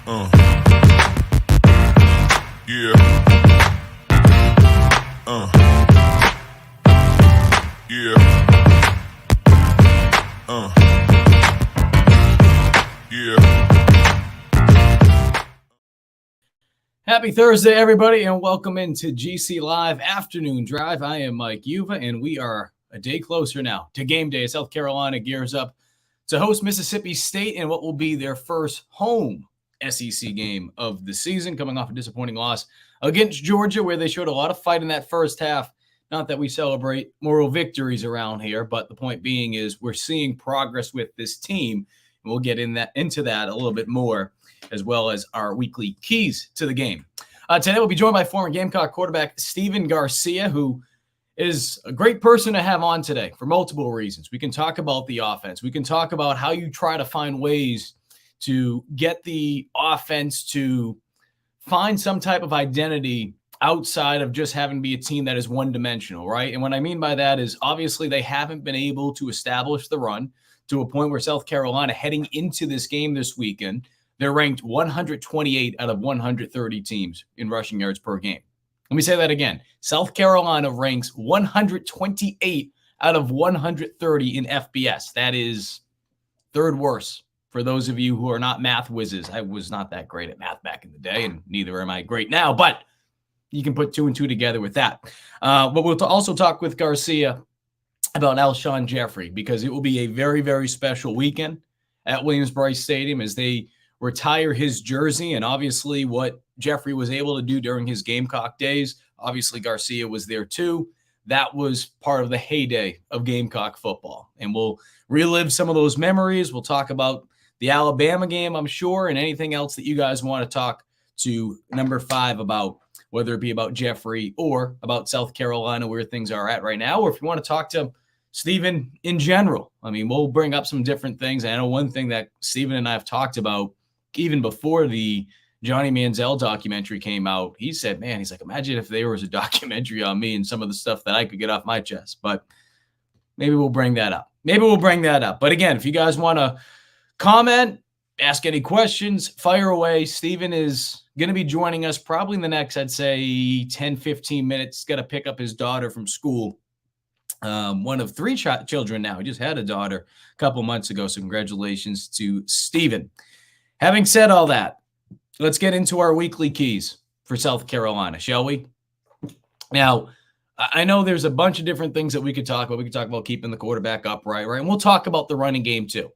Yeah. Yeah. Yeah. Happy Thursday, everybody, and welcome into GC Live Afternoon Drive. I am Mike Yuva, and we are a day closer now to game day. South Carolina gears up to host Mississippi State in what will be their first home SEC game of the season, coming off a disappointing loss against Georgia, where they showed a lot of fight in that first half. Not that we celebrate moral victories around here, but the point being is we're seeing progress with this team, and we'll get into that a little bit more, as well as our weekly keys to the game. Today we'll be joined by former Gamecock quarterback Stephen Garcia, who is a great person to have on today for multiple reasons. We can talk about the offense. We can talk about how you try to find ways to get the offense to find some type of identity outside of just having to be a team that is one-dimensional, right? And what I mean by that is obviously they haven't been able to establish the run to a point where South Carolina, heading into this game this weekend, they're ranked 128 out of 130 teams in rushing yards per game. Let me say that again. South Carolina ranks 128 out of 130 in FBS. That is third worst for those of you who are not math whizzes. I was not that great at math back in the day, and neither am I great now, but you can put two and two together with that. But we'll also talk with Garcia about Alshon Jeffery, because it will be a very, very special weekend at Williams-Brice Stadium as they retire his jersey, and obviously what Jeffery was able to do during his Gamecock days. Obviously, Garcia was there too. That was part of the heyday of Gamecock football, and we'll relive some of those memories. We'll talk about the Alabama game, I'm sure, and anything else that you guys want to talk to number 5 about, whether it be about Jeffery or about South Carolina, where things are at right now, or if you want to talk to Stephen in general. I mean, we'll bring up some different things. I know one thing that Stephen and I have talked about even before the Johnny Manziel documentary came out. He said, man, he's like, imagine if there was a documentary on me and some of the stuff that I could get off my chest. But maybe we'll bring that up. But again, if you guys want to comment, ask any questions, fire away. Stephen is going to be joining us probably in the next, I'd say, 10, 15 minutes. Got to pick up his daughter from school. One of 3 children now. He just had a daughter a couple months ago. So congratulations to Stephen. Having said all that, let's get into our weekly keys for South Carolina, shall we? Now, I know there's a bunch of different things that we could talk about. We could talk about keeping the quarterback upright, right? And we'll talk about the running game too.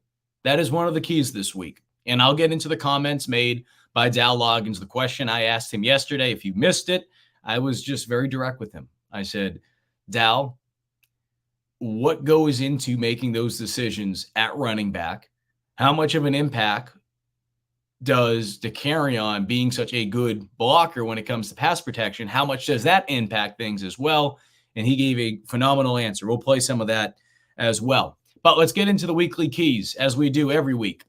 That is one of the keys this week. And I'll get into the comments made by Dell Loggins. The question I asked him yesterday, if you missed it, I was just very direct with him. I said, Dell, what goes into making those decisions at running back? How much of an impact does Dacarrion being such a good blocker when it comes to pass protection? How much does that impact things as well? And he gave a phenomenal answer. We'll play some of that as well. But let's get into the weekly keys, as we do every week.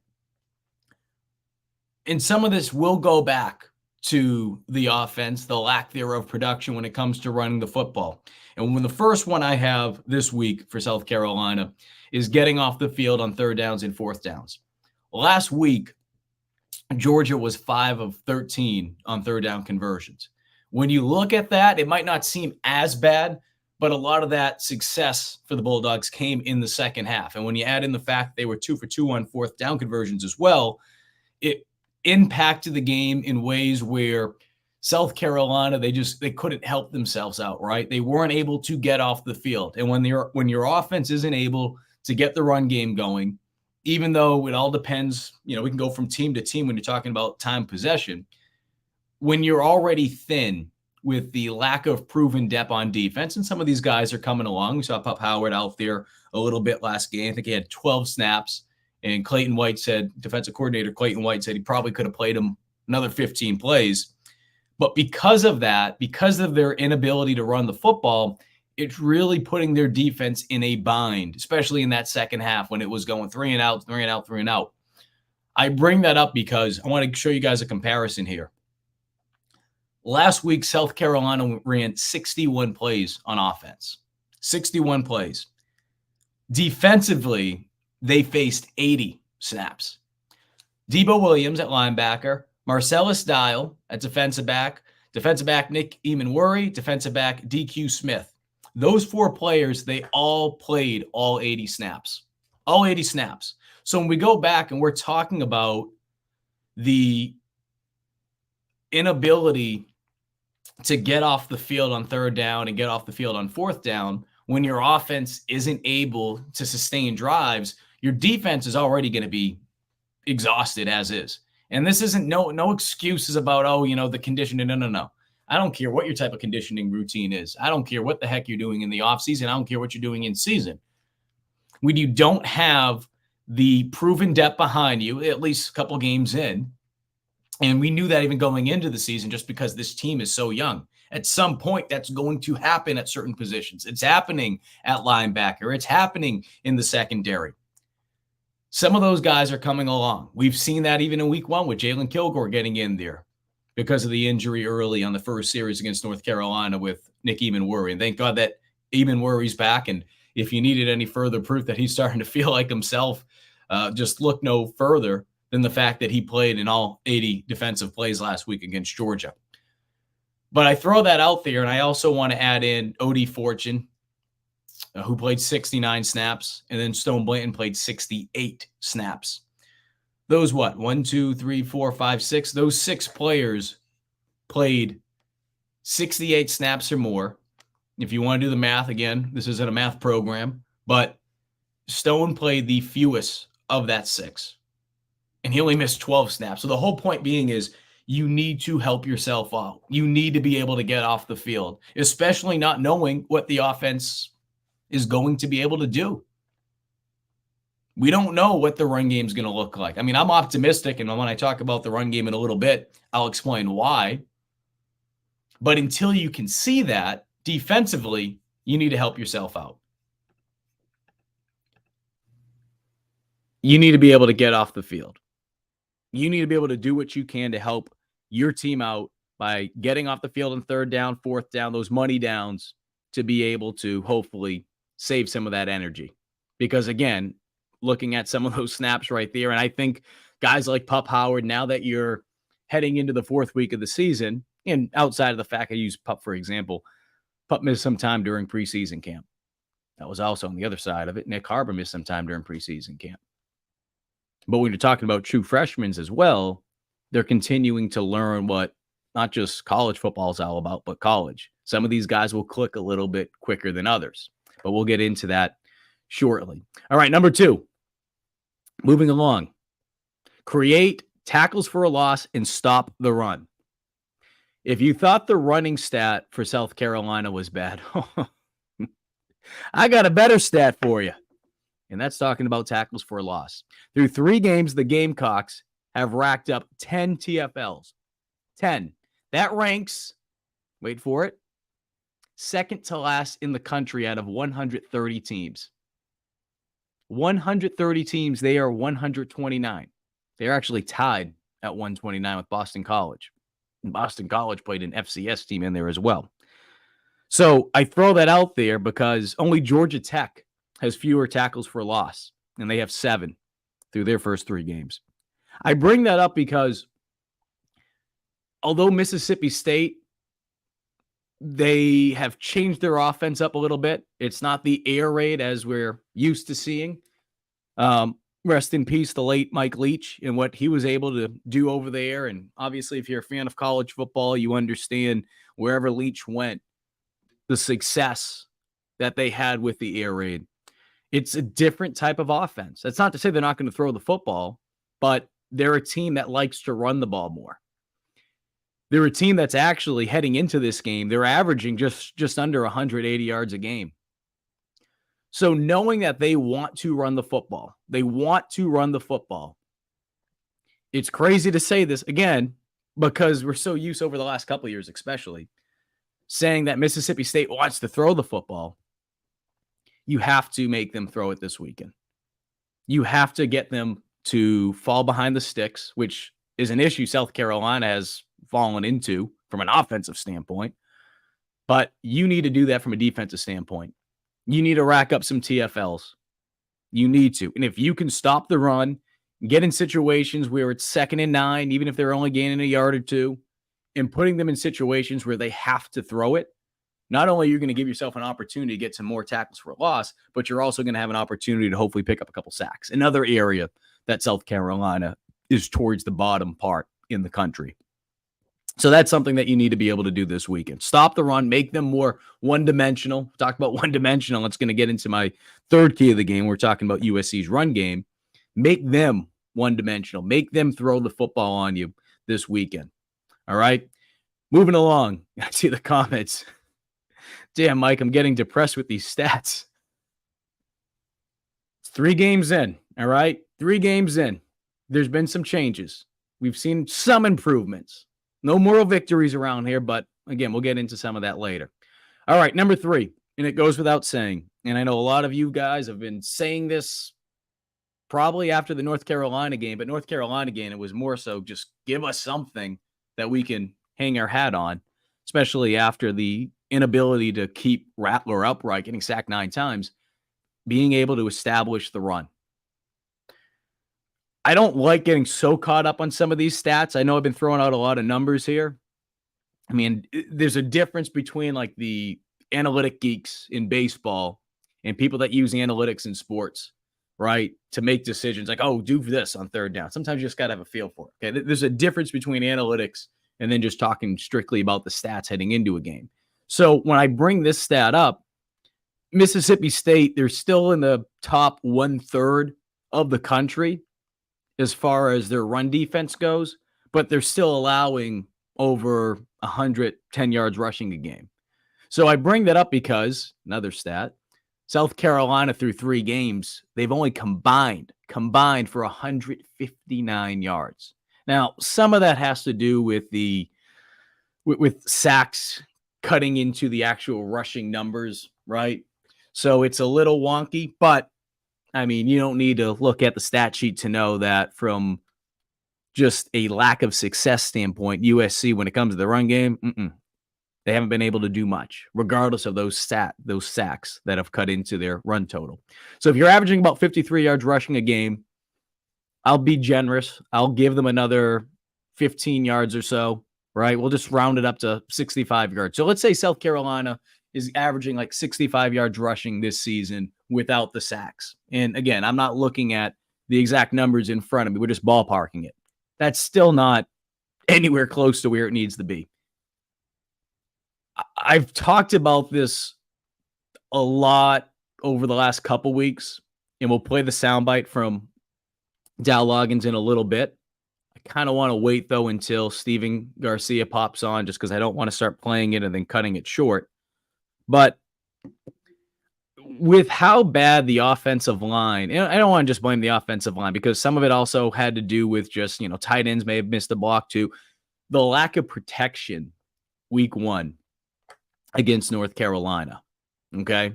And some of this will go back to the offense, the lack thereof production when it comes to running the football. And when the first one I have this week for South Carolina is getting off the field on 3rd downs and 4th downs. Last week, Georgia was 5 of 13 on 3rd down conversions. When you look at that, it might not seem as bad, but a lot of that success for the Bulldogs came in the second half. And when you add in the fact they were 2 for 2 on 4th down conversions as well, it impacted the game in ways where South Carolina, they couldn't help themselves out, right? They weren't able to get off the field. And when your offense isn't able to get the run game going, even though it all depends, we can go from team to team when you're talking about time possession. When you're already thin with the lack of proven depth on defense, and some of these guys are coming along. We saw Pup Howard out there a little bit last game. I think he had 12 snaps, and defensive coordinator Clayton White said he probably could have played him another 15 plays. But because of that, because of their inability to run the football, it's really putting their defense in a bind, especially in that second half when it was going 3 and out, 3 and out, 3 and out. I bring that up because I want to show you guys a comparison here. Last week, South Carolina ran 61 plays on offense. 61 plays. Defensively, they faced 80 snaps. Debo Williams at linebacker, Marcellus Dial at defensive back Nick Eamon-Worry, defensive back DQ Smith. Those 4 players, they all played all 80 snaps. All 80 snaps. So when we go back and we're talking about the inability to get off the field on 3rd down and get off the field on 4th down, when your offense isn't able to sustain drives, your defense is already going to be exhausted as is. And this isn't no excuses about, the conditioning. No. I don't care what your type of conditioning routine is. I don't care what the heck you're doing in the offseason. I don't care what you're doing in season. When you don't have the proven depth behind you, at least a couple games in, and we knew that even going into the season just because this team is so young. At some point, that's going to happen at certain positions. It's happening at linebacker. It's happening in the secondary. Some of those guys are coming along. We've seen that even in week 1 with Jalen Kilgore getting in there because of the injury early on the first series against North Carolina with Nick Eamon-Worry. And thank God that Eamon-Worry's back. And if you needed any further proof that he's starting to feel like himself, just look no further than the fact that he played in all 80 defensive plays last week against Georgia. But I throw that out there, and I also want to add in O.D. Fortune, who played 69 snaps, and then Stone Blanton played 68 snaps. Those 1, 2, 3, 4, 5, 6. Those 6 players played 68 snaps or more. If you want to do the math, again, this isn't a math program, but Stone played the fewest of that 6. And he only missed 12 snaps. So the whole point being is you need to help yourself out. You need to be able to get off the field, especially not knowing what the offense is going to be able to do. We don't know what the run game is going to look like. I mean, I'm optimistic, and when I talk about the run game in a little bit, I'll explain why. But until you can see that defensively, you need to help yourself out. You need to be able to get off the field. You need to be able to do what you can to help your team out by getting off the field on 3rd down, 4th down, those money downs, to be able to hopefully save some of that energy. Because again, looking at some of those snaps right there, and I think guys like Pup Howard, now that you're heading into the 4th week of the season, and outside of the fact I use Pup for example, Pup missed some time during preseason camp. That was also on the other side of it. Nick Harbor missed some time during preseason camp. But when you're talking about true freshmen as well, they're continuing to learn what not just college football is all about, but college. Some of these guys will click a little bit quicker than others, but we'll get into that shortly. All right, number 2, moving along. Create tackles for a loss and stop the run. If you thought the running stat for South Carolina was bad, I got a better stat for you. And that's talking about tackles for a loss. Through 3 games, the Gamecocks have racked up 10 TFLs. 10. That ranks, wait for it, second to last in the country out of 130 teams. 130 teams, they are 129. They're actually tied at 129 with Boston College. And Boston College played an FCS team in there as well. So I throw that out there because only Georgia Tech has fewer tackles for loss, and they have 7 through their first 3 games. I bring that up because although Mississippi State, they have changed their offense up a little bit. It's not the air raid as we're used to seeing. Rest in peace, the late Mike Leach and what he was able to do over there. And obviously, if you're a fan of college football, you understand wherever Leach went, the success that they had with the air raid. It's a different type of offense. That's not to say they're not going to throw the football, but they're a team that likes to run the ball more. They're a team that's actually heading into this game. They're averaging just under 180 yards a game. So knowing that they want to run the football, it's crazy to say this again, because we're so used over the last couple of years, especially saying that Mississippi State wants to throw the football. You have to make them throw it this weekend. You have to get them to fall behind the sticks, which is an issue South Carolina has fallen into from an offensive standpoint. But you need to do that from a defensive standpoint. You need to rack up some TFLs. You need to. And if you can stop the run, get in situations where it's 2nd and 9, even if they're only gaining a yard or two, and putting them in situations where they have to throw it. Not only are you going to give yourself an opportunity to get some more tackles for a loss, but you're also going to have an opportunity to hopefully pick up a couple sacks. Another area that South Carolina is towards the bottom part in the country. So that's something that you need to be able to do this weekend. Stop the run, make them more one-dimensional. Talk about one-dimensional. It's going to get into my third key of the game. We're talking about USC's run game. Make them one-dimensional. Make them throw the football on you this weekend. All right? Moving along. I see the comments. Damn, Mike, I'm getting depressed with these stats. It's 3 games in, all right? 3 games in. There's been some changes. We've seen some improvements. No moral victories around here, but again, we'll get into some of that later. All right, number 3, and it goes without saying, and I know a lot of you guys have been saying this probably after the North Carolina game, but North Carolina game, it was more so just give us something that we can hang our hat on, especially after the inability to keep Rattler upright, getting sacked 9 times, being able to establish the run. I don't like getting so caught up on some of these stats. I know I've been throwing out a lot of numbers here. I mean, there's a difference between like the analytic geeks in baseball and people that use analytics in sports, right? To make decisions like, oh, do this on 3rd down. Sometimes you just got to have a feel for it. Okay. There's a difference between analytics and then just talking strictly about the stats heading into a game. So when I bring this stat up, Mississippi State, they're still in the top 1/3 of the country as far as their run defense goes, but they're still allowing over 110 yards rushing a game. So I bring that up because, another stat, South Carolina through 3 games, they've only combined for 159 yards. Now, some of that has to do with with sacks cutting into the actual rushing numbers, right? So it's a little wonky, but I mean, you don't need to look at the stat sheet to know that from just a lack of success standpoint, USC, when it comes to the run game, they haven't been able to do much, regardless of those sacks that have cut into their run total. So if you're averaging about 53 yards rushing a game, I'll be generous. I'll give them another 15 yards or so, right? We'll just round it up to 65 yards. So let's say South Carolina is averaging like 65 yards rushing this season without the sacks. And again, I'm not looking at the exact numbers in front of me. We're just ballparking it. That's still not anywhere close to where it needs to be. I've talked about this a lot over the last couple weeks, and we'll play the soundbite from Dell Loggins in a little bit. I kind of want to wait, though, until Stephen Garcia pops on, just because I don't want to start playing it and then cutting it short. But with how bad the offensive line, and I don't want to just blame the offensive line, because some of it also had to do with just, tight ends may have missed a block too. The lack of protection week 1 against North Carolina. Okay.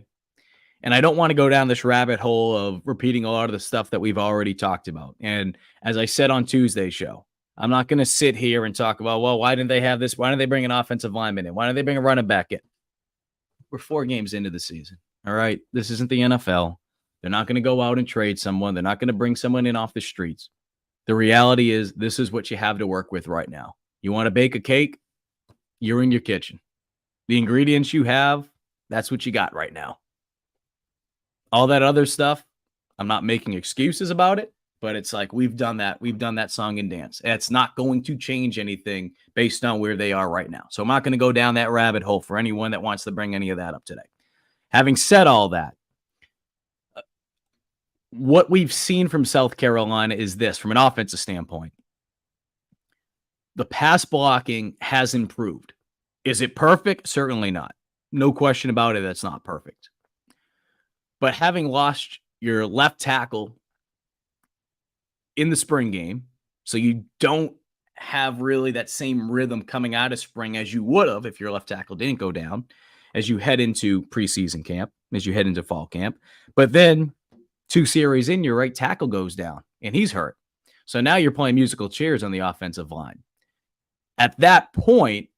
And I don't want to go down this rabbit hole of repeating a lot of the stuff that we've already talked about. And as I said on Tuesday's show, I'm not going to sit here and talk about, well, why didn't they have this? Why didn't they bring an offensive lineman in? Why didn't they bring a running back in? We're 4 games into the season. All right. This isn't the NFL. They're not going to go out and trade someone. They're not going to bring someone in off the streets. The reality is this is what you have to work with right now. You want to bake a cake? You're in your kitchen. The ingredients you have, that's what you got right now. All that other stuff, I'm not making excuses about it, but it's like we've done that. We've done that song and dance. And it's not going to change anything based on where they are right now. So I'm not going to go down that rabbit hole for anyone that wants to bring any of that up today. Having said all that, what we've seen from South Carolina is this, from an offensive standpoint. The pass blocking has improved. Is it perfect? Certainly not. No question about it, that's not perfect. But having lost your left tackle in the spring game, so you don't have really that same rhythm coming out of spring as you would have if your left tackle didn't go down, as you head into preseason camp, as you head into fall camp. But then 2 series in, your right tackle goes down, and he's hurt. So now you're playing musical chairs on the offensive line. At that point,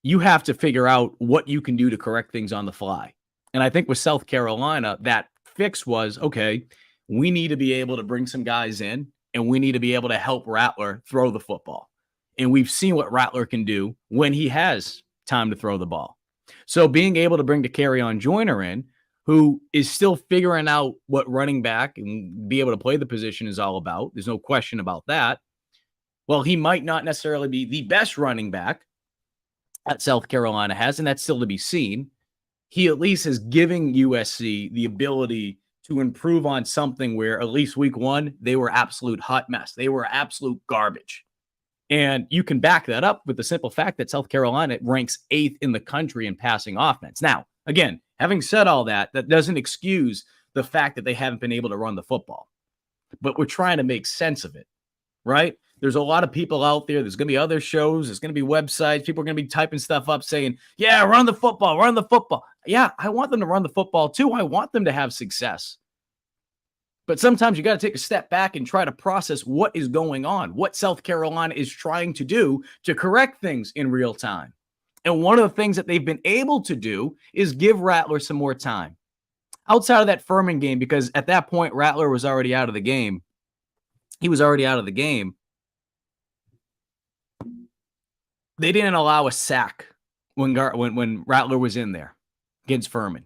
you have to figure out what you can do to correct things on the fly. And I think with South Carolina, that fix was, okay, we need to be able to bring some guys in and we need to be able to help Rattler throw the football. And we've seen what Rattler can do when he has time to throw the ball. So being able to bring Dakereon Joyner in, who is still figuring out what running back and be able to play the position is all about. There's no question about that. Well, he might not necessarily be the best running back that South Carolina has, and that's still to be seen. He at least is giving USC the ability to improve on something where at least week one, they were absolute hot mess. They were absolute garbage. And you can back that up with the simple fact that South Carolina ranks 8th in the country in passing offense. Now, again, having said all that, that doesn't excuse the fact that they haven't been able to run the football. But we're trying to make sense of it, right? There's a lot of people out there. There's going to be other shows. There's going to be websites. People are going to be typing stuff up saying, yeah, run the football, run the football. Yeah, I want them to run the football too. I want them to have success. But sometimes you got to take a step back and try to process what is going on, what South Carolina is trying to do to correct things in real time. And one of the things that they've been able to do is give Rattler some more time. Outside of that Furman game, because at that point, Rattler was already out of the game. He was already out of the game. They didn't allow a sack when Rattler was in there against Furman.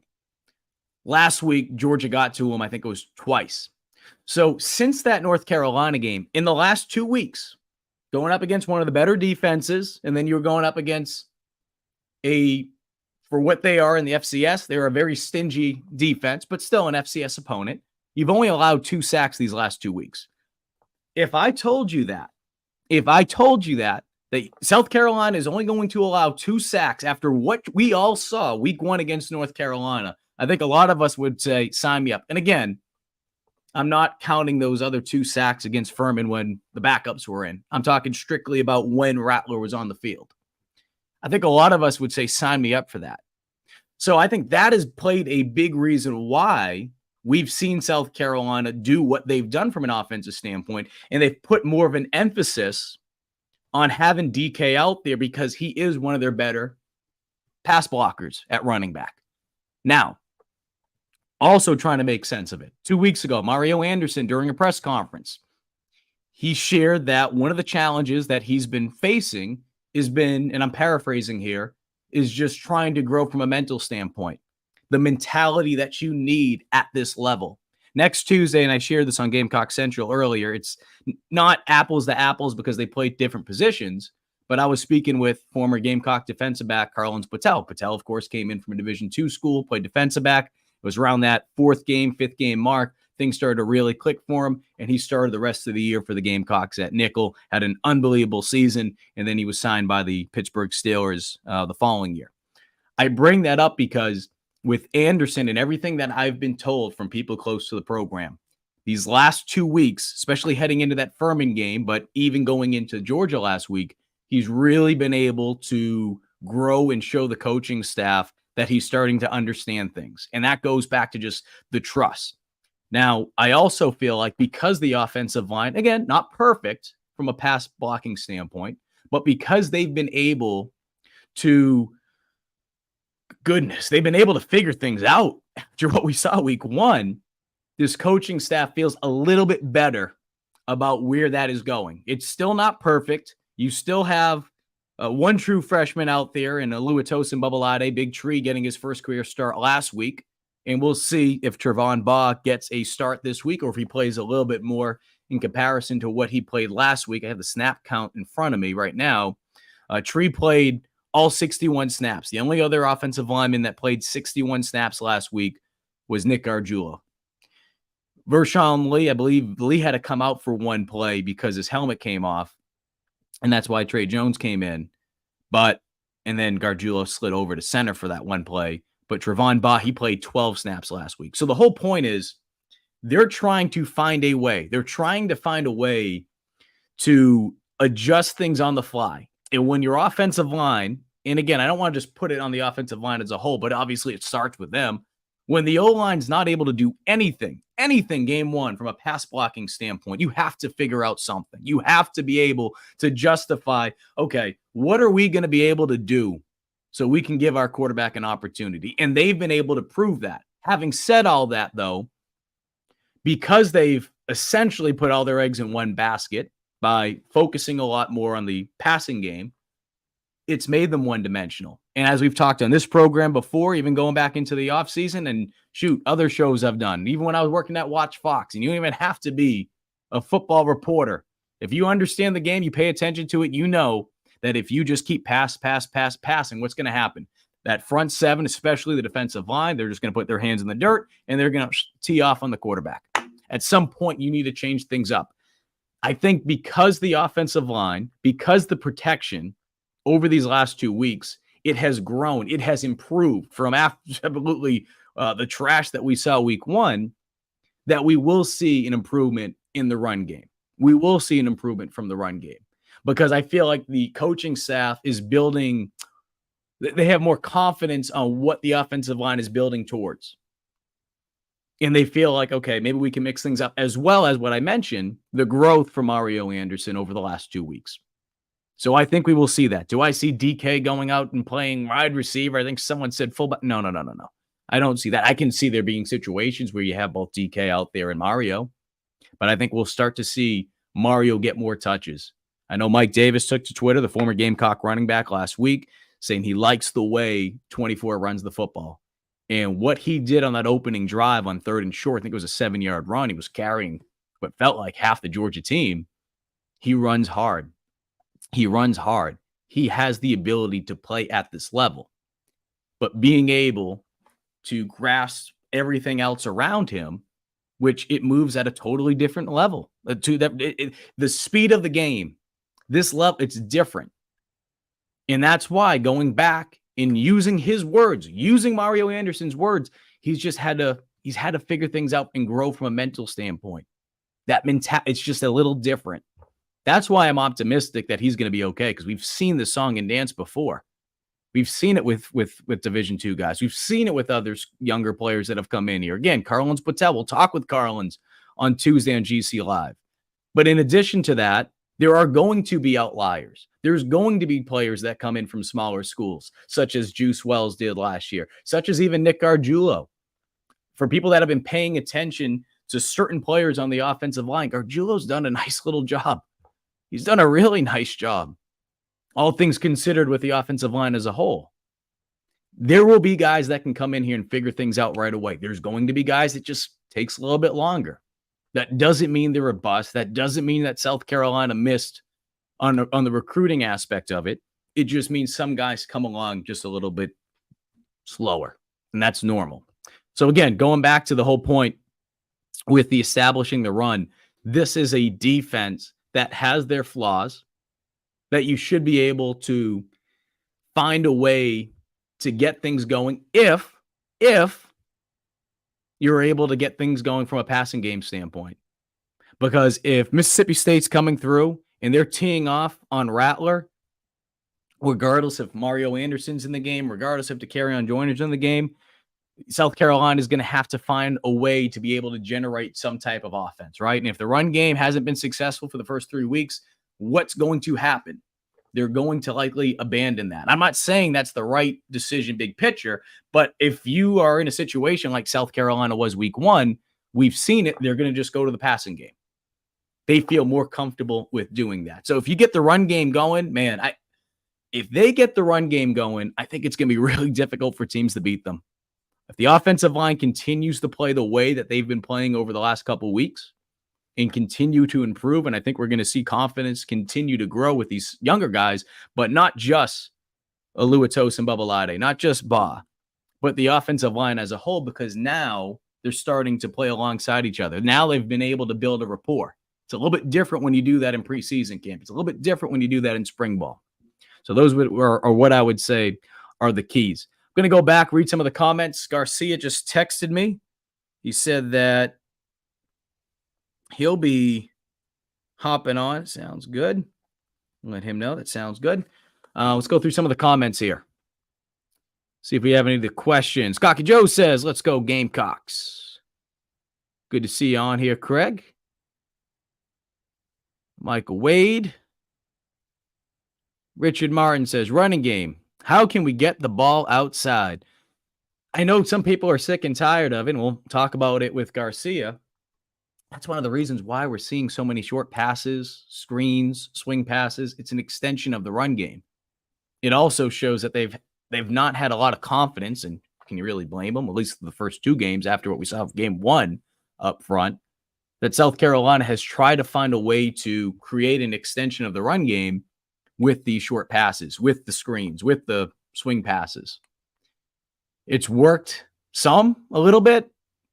Last week, Georgia got to him, I think it was twice. So since that North Carolina game, in the last 2 weeks, going up against one of the better defenses, and then you're going up against for what they are in the FCS, they're a very stingy defense, but still an FCS opponent. You've only allowed 2 sacks these last 2 weeks. If I told you that South Carolina is only going to allow 2 sacks after what we all saw week 1 against North Carolina, I think a lot of us would say, sign me up. And again, I'm not counting those other 2 sacks against Furman when the backups were in. I'm talking strictly about when Rattler was on the field. I think a lot of us would say, sign me up for that. So I think that has played a big reason why we've seen South Carolina do what they've done from an offensive standpoint, and they've put more of an emphasis on having DK out there because he is one of their better pass blockers at running back. Now, also trying to make sense of it. 2 weeks ago, Mario Anderson, during a press conference, he shared that one of the challenges that he's been facing has been, and I'm paraphrasing here, is just trying to grow from a mental standpoint. The mentality that you need at this level. Next Tuesday, and I shared this on Gamecock Central earlier, it's not apples to apples because they played different positions, but I was speaking with former Gamecock defensive back Carlins Patel. Patel, of course, came in from a Division II school, played defensive back. It was around that 4th game, 5th game mark. Things started to really click for him, and he started the rest of the year for the Gamecocks at nickel, had an unbelievable season, and then he was signed by the Pittsburgh Steelers the following year. I bring that up because with Anderson and everything that I've been told from people close to the program, these last 2 weeks, especially heading into that Furman game, but even going into Georgia last week, he's really been able to grow and show the coaching staff that he's starting to understand things. And that goes back to just the trust. Now, I also feel like because the offensive line, again, not perfect from a pass blocking standpoint, but because they've been able to, they've been able to figure things out after what we saw week 1, this coaching staff feels a little bit better about where that is going. It's still not perfect. You still have one true freshman out there in Luedecke Babalade, Big Tree, getting his first career start last week. And we'll see if Trevon Baugh gets a start this week or if he plays a little bit more in comparison to what he played last week. I have the snap count in front of me right now. Tree played all 61 snaps. The only other offensive lineman that played 61 snaps last week was Nick Gargiulo. Vershawn Lee, I believe Lee had to come out for one play because his helmet came off, and that's why Trey Jones came in. And then Gargiulo slid over to center for that one play. But Trevon Baugh, he played 12 snaps last week. So the whole point is they're trying to find a way. They're trying to find a way to adjust things on the fly. And when your offensive line, and again, I don't want to just put it on the offensive line as a whole, but obviously it starts with them. When the O-line's not able to do anything game 1 from a pass blocking standpoint, you have to figure out something. You have to be able to justify, okay, what are we going to be able to do so we can give our quarterback an opportunity? And they've been able to prove that. Having said all that, though, because they've essentially put all their eggs in one basket by focusing a lot more on the passing game. It's made them one-dimensional. And as we've talked on this program before, even going back into the offseason and other shows I've done, even when I was working at Watch Fox, and you don't even have to be a football reporter. If you understand the game, you pay attention to it, you know that if you just keep passing, what's going to happen? That front seven, especially the defensive line, they're just going to put their hands in the dirt and they're going to tee off on the quarterback. At some point, you need to change things up. I think because the offensive line, because the protection over these last 2 weeks, it has grown. It has improved from absolutely the trash that we saw week one, that we will see an improvement in the run game. We will see an improvement from the run game because I feel like the coaching staff is building, they have more confidence on what the offensive line is building towards. And they feel like, okay, maybe we can mix things up, as well as what I mentioned, the growth from Mario Anderson over the last 2 weeks. So I think we will see that. Do I see DK going out and playing wide receiver? I think someone said fullback. No. I don't see that. I can see there being situations where you have both DK out there and Mario, but I think we'll start to see Mario get more touches. I know Mike Davis took to Twitter, the former Gamecock running back, last week, saying he likes the way 24 runs the football. And what he did on that opening drive on 3rd and short, I think it was a 7-yard run. He was carrying what felt like half the Georgia team. He runs hard. He runs hard. He has the ability to play at this level. But being able to grasp everything else around him, which it moves at a totally different level. The speed of the game, this level, it's different. And that's why going back and using his words, using Mario Anderson's words, he's had to figure things out and grow from a mental standpoint. It's just a little different. That's why I'm optimistic that he's going to be okay, because we've seen the song and dance before. We've seen it with Division II guys. We've seen it with other younger players that have come in here. Again, Carlins Patel. We'll talk with Carlins on Tuesday on GC Live. But in addition to that, there are going to be outliers. There's going to be players that come in from smaller schools, such as Juice Wells did last year, such as even Nick Gargiulo. For people that have been paying attention to certain players on the offensive line, Gargiulo's done a nice little job. He's done a really nice job, all things considered, with the offensive line as a whole. There will be guys that can come in here and figure things out right away. There's going to be guys that just takes a little bit longer. That doesn't mean they're a bust. That doesn't mean that South Carolina missed on the recruiting aspect of it. It just means some guys come along just a little bit slower, and that's normal. So again, going back to the whole point with the establishing the run, this is a defense that has their flaws, that you should be able to find a way to get things going if you're able to get things going from a passing game standpoint. Because if Mississippi State's coming through and they're teeing off on Rattler, regardless if Mario Anderson's in the game, regardless if DeCarrion Joyner's in the game, South Carolina is going to have to find a way to be able to generate some type of offense, right? And if the run game hasn't been successful for the first 3 weeks, what's going to happen? They're going to likely abandon that. I'm not saying that's the right decision, big picture, but if you are in a situation like South Carolina was week one, we've seen it, they're going to just go to the passing game. They feel more comfortable with doing that. So if you get the run game going, man, if they get the run game going, I think it's going to be really difficult for teams to beat them. If the offensive line continues to play the way that they've been playing over the last couple of weeks and continue to improve, and I think we're going to see confidence continue to grow with these younger guys, but not just Luedecke and Babalade, not just Ba, but the offensive line as a whole, because now they're starting to play alongside each other. Now they've been able to build a rapport. It's a little bit different when you do that in preseason camp. It's a little bit different when you do that in spring ball. So those are what I would say are the keys. I'm going to go back, read some of the comments. Garcia just texted me. He said that he'll be hopping on. Sounds good. Let him know that sounds good. Let's go through some of the comments here. See if we have any of the questions. Cocky Joe says, let's go Gamecocks. Good to see you on here, Craig. Michael Wade. Richard Martin says, running game. How can we get the ball outside? I know some people are sick and tired of it, and we'll talk about it with Garcia. That's one of the reasons why we're seeing so many short passes, screens, swing passes. It's an extension of the run game. It also shows that they've not had a lot of confidence, and can you really blame them? At least the first two games after what we saw of game one up front, that South Carolina has tried to find a way to create an extension of the run game with these short passes, with the screens, with the swing passes. It's worked a little bit,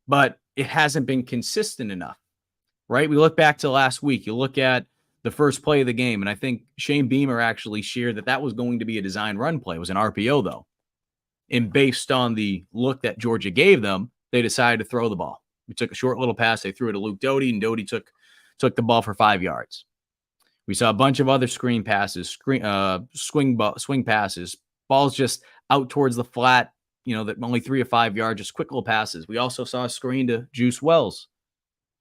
but it hasn't been consistent enough. Right? We look back to last week. You look at the first play of the game, and I think Shane Beamer actually shared that was going to be a design run play. It was an RPO, though. And based on the look that Georgia gave them, they decided to throw the ball. We took a short little pass. They threw it to Luedecke, and Doty took the ball for 5 yards. We saw a bunch of other screen passes, swing passes, balls just out towards the flat, that only 3 or 5 yards, just quick little passes. We also saw a screen to Juice Wells,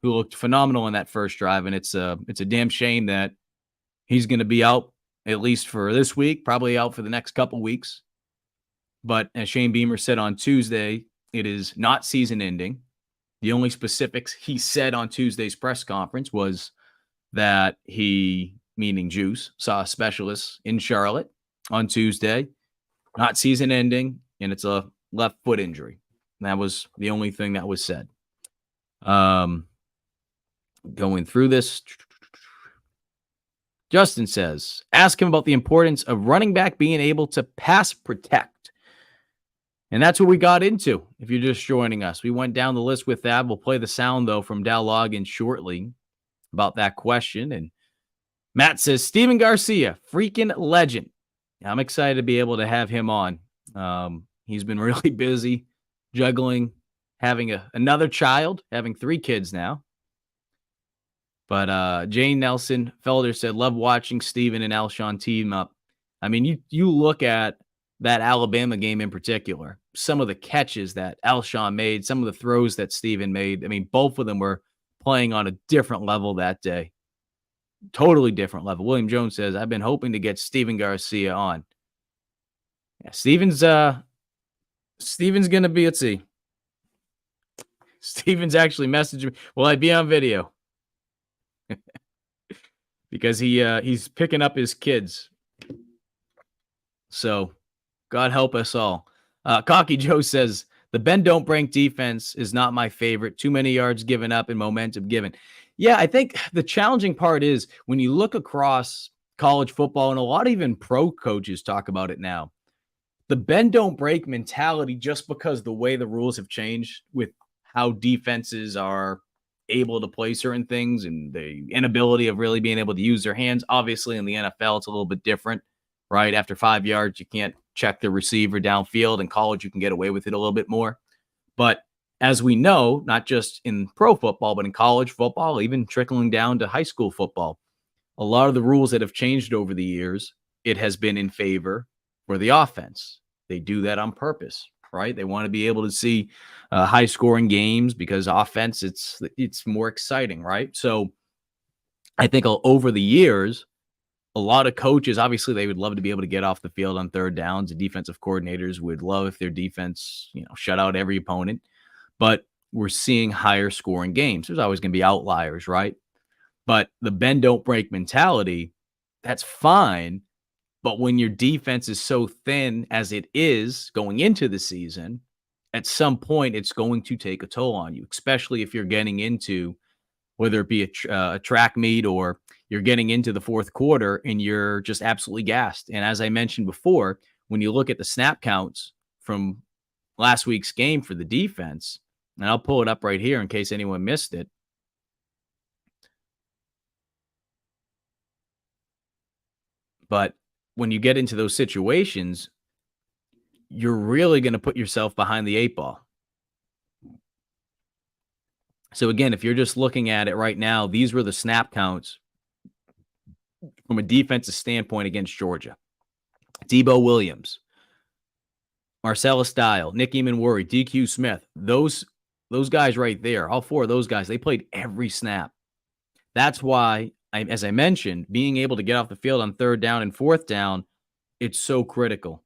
who looked phenomenal in that first drive. And it's a damn shame that he's going to be out at least for this week, probably out for the next couple weeks. But as Shane Beamer said on Tuesday, it is not season ending. The only specifics he said on Tuesday's press conference was that he, meaning Juice, saw a specialist in Charlotte on Tuesday, not season ending, and it's a left foot injury. And that was the only thing that was said. Going through this, Justin says, ask him about the importance of running back being able to pass protect. And that's what we got into. If you're just joining us, we went down the list with that. We'll play the sound, though, from Dell Loggins shortly about that question. And Matt says, Stephen Garcia, freaking legend. I'm excited to be able to have him on. He's been really busy juggling, having another child, having 3 kids now. But Jane Nelson Felder said, love watching Stephen and Alshon team up. I mean, you look at that Alabama game in particular, some of the catches that Alshon made, some of the throws that Stephen made. I mean, both of them were playing on a different level that day. Totally different level. William Jones says, I've been hoping to get Stephen Garcia on. Yeah, Stephen's going to be, let's see. Stephen's actually messaged me. Will I be on video? Because he's picking up his kids. So God help us all. Cocky Joe says, the bend don't break defense is not my favorite. Too many yards given up and momentum given. Yeah, I think the challenging part is when you look across college football, and a lot of even pro coaches talk about it now, the bend don't break mentality, just because the way the rules have changed with how defenses are able to play certain things and the inability of really being able to use their hands. Obviously, in the NFL, it's a little bit different, right? After 5 yards, you can't check the receiver downfield. In college, you can get away with it a little bit more. But as we know, not just in pro football, but in college football, even trickling down to high school football, a lot of the rules that have changed over the years, it has been in favor for the offense. They do that on purpose, right? They want to be able to see high scoring games because offense, it's more exciting, right? So I think over the years, a lot of coaches, obviously they would love to be able to get off the field on third downs. The defensive coordinators would love if their defense, shut out every opponent, but we're seeing higher scoring games. There's always going to be outliers, right? But the bend don't break mentality, that's fine. But when your defense is so thin as it is going into the season, at some point it's going to take a toll on you, especially if you're getting into, whether it be a track meet or you're getting into the fourth quarter and you're just absolutely gassed. And as I mentioned before, when you look at the snap counts from last week's game for the defense, and I'll pull it up right here in case anyone missed it. But when you get into those situations, you're really going to put yourself behind the 8 ball. So again, if you're just looking at it right now, these were the snap counts from a defensive standpoint against Georgia. Debo Williams, Marcellus Dial, Nick Eamon-Worry, DQ Smith, those guys right there, all 4 of those guys, they played every snap. That's why, as I mentioned, being able to get off the field on third down and fourth down, it's so critical.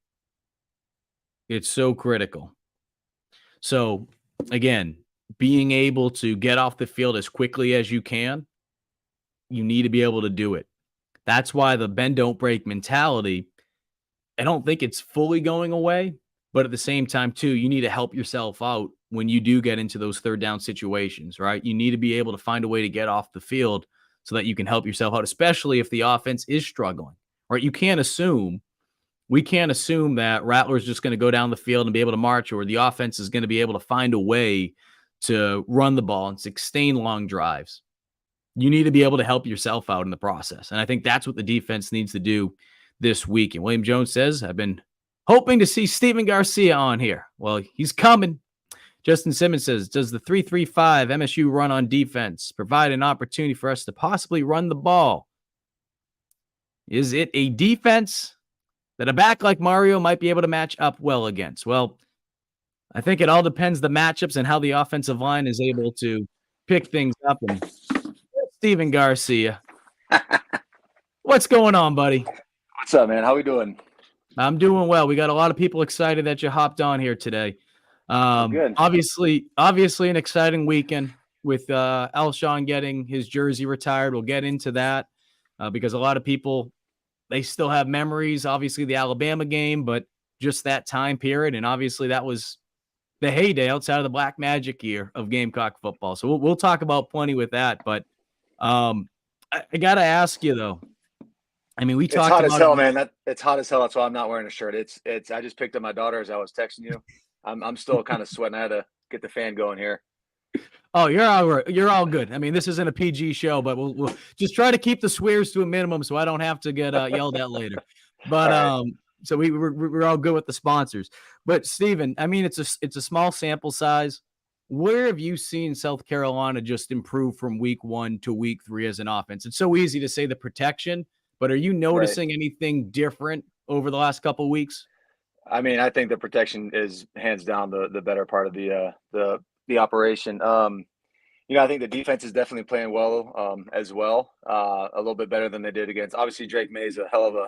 It's so critical. So, again, being able to get off the field as quickly as you can, you need to be able to do it. That's why the bend don't break mentality, I don't think it's fully going away, but at the same time too, you need to help yourself out when you do get into those third down situations, right? You need to be able to find a way to get off the field so that you can help yourself out, especially if the offense is struggling, right? We can't assume that Rattler's just going to go down the field and be able to march, or the offense is going to be able to find a way to run the ball and sustain long drives. You need to be able to help yourself out in the process. And I think that's what the defense needs to do this week. And William Jones says, I've been hoping to see Stephen Garcia on here. Well, he's coming. Justin Simmons says, does the 3-3-5 MSU run on defense provide an opportunity for us to possibly run the ball? Is it a defense that a back like Mario might be able to match up well against? Well, I think it all depends the matchups and how the offensive line is able to pick things up. And Stephen Garcia, what's going on, buddy? What's up, man? How we doing? I'm doing well. We got a lot of people excited that you hopped on here today. Good. Obviously an exciting weekend with Alshon getting his jersey retired. We'll get into that because a lot of people, they still have memories, obviously the Alabama game, but just that time period. And obviously that was the heyday outside of the Black Magic year of Gamecock football. So we'll talk about plenty with that. But I got to ask you, though. I mean, we talked about it's hot as hell, man. It's hot as hell. That's why I'm not wearing a shirt. It's. I just picked up my daughter as I was texting you. I'm still kind of sweating. I had to get the fan going here. Oh, you're all right. You're all good. I mean, this isn't a PG show, but we'll just try to keep the swears to a minimum so I don't have to get yelled at later. But right. So we're all good with the sponsors. But Stephen, I mean, it's a small sample size. Where have you seen South Carolina just improve from week 1 to week 3 as an offense? It's so easy to say the protection, but are you noticing anything different over the last couple of weeks? I mean, I think the protection is hands down the better part of the operation. I think the defense is definitely playing well as well, a little bit better than they did against. Obviously, Drake May is a hell of a.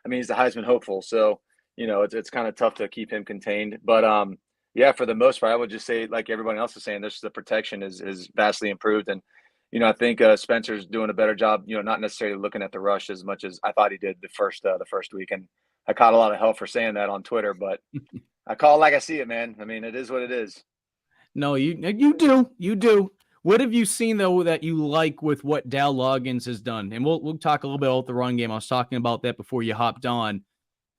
I mean, he's the Heisman hopeful, so it's kind of tough to keep him contained. But yeah, for the most part, I would just say, like everybody else is saying, the protection is vastly improved, and I think Spencer's doing a better job. Not necessarily looking at the rush as much as I thought he did the first week, and I caught a lot of hell for saying that on Twitter, but I call it like I see it, man. I mean, it is what it is. No, you do. What have you seen, though, that you like with what Dell Loggins has done? And we'll talk a little bit about the run game. I was talking about that before you hopped on.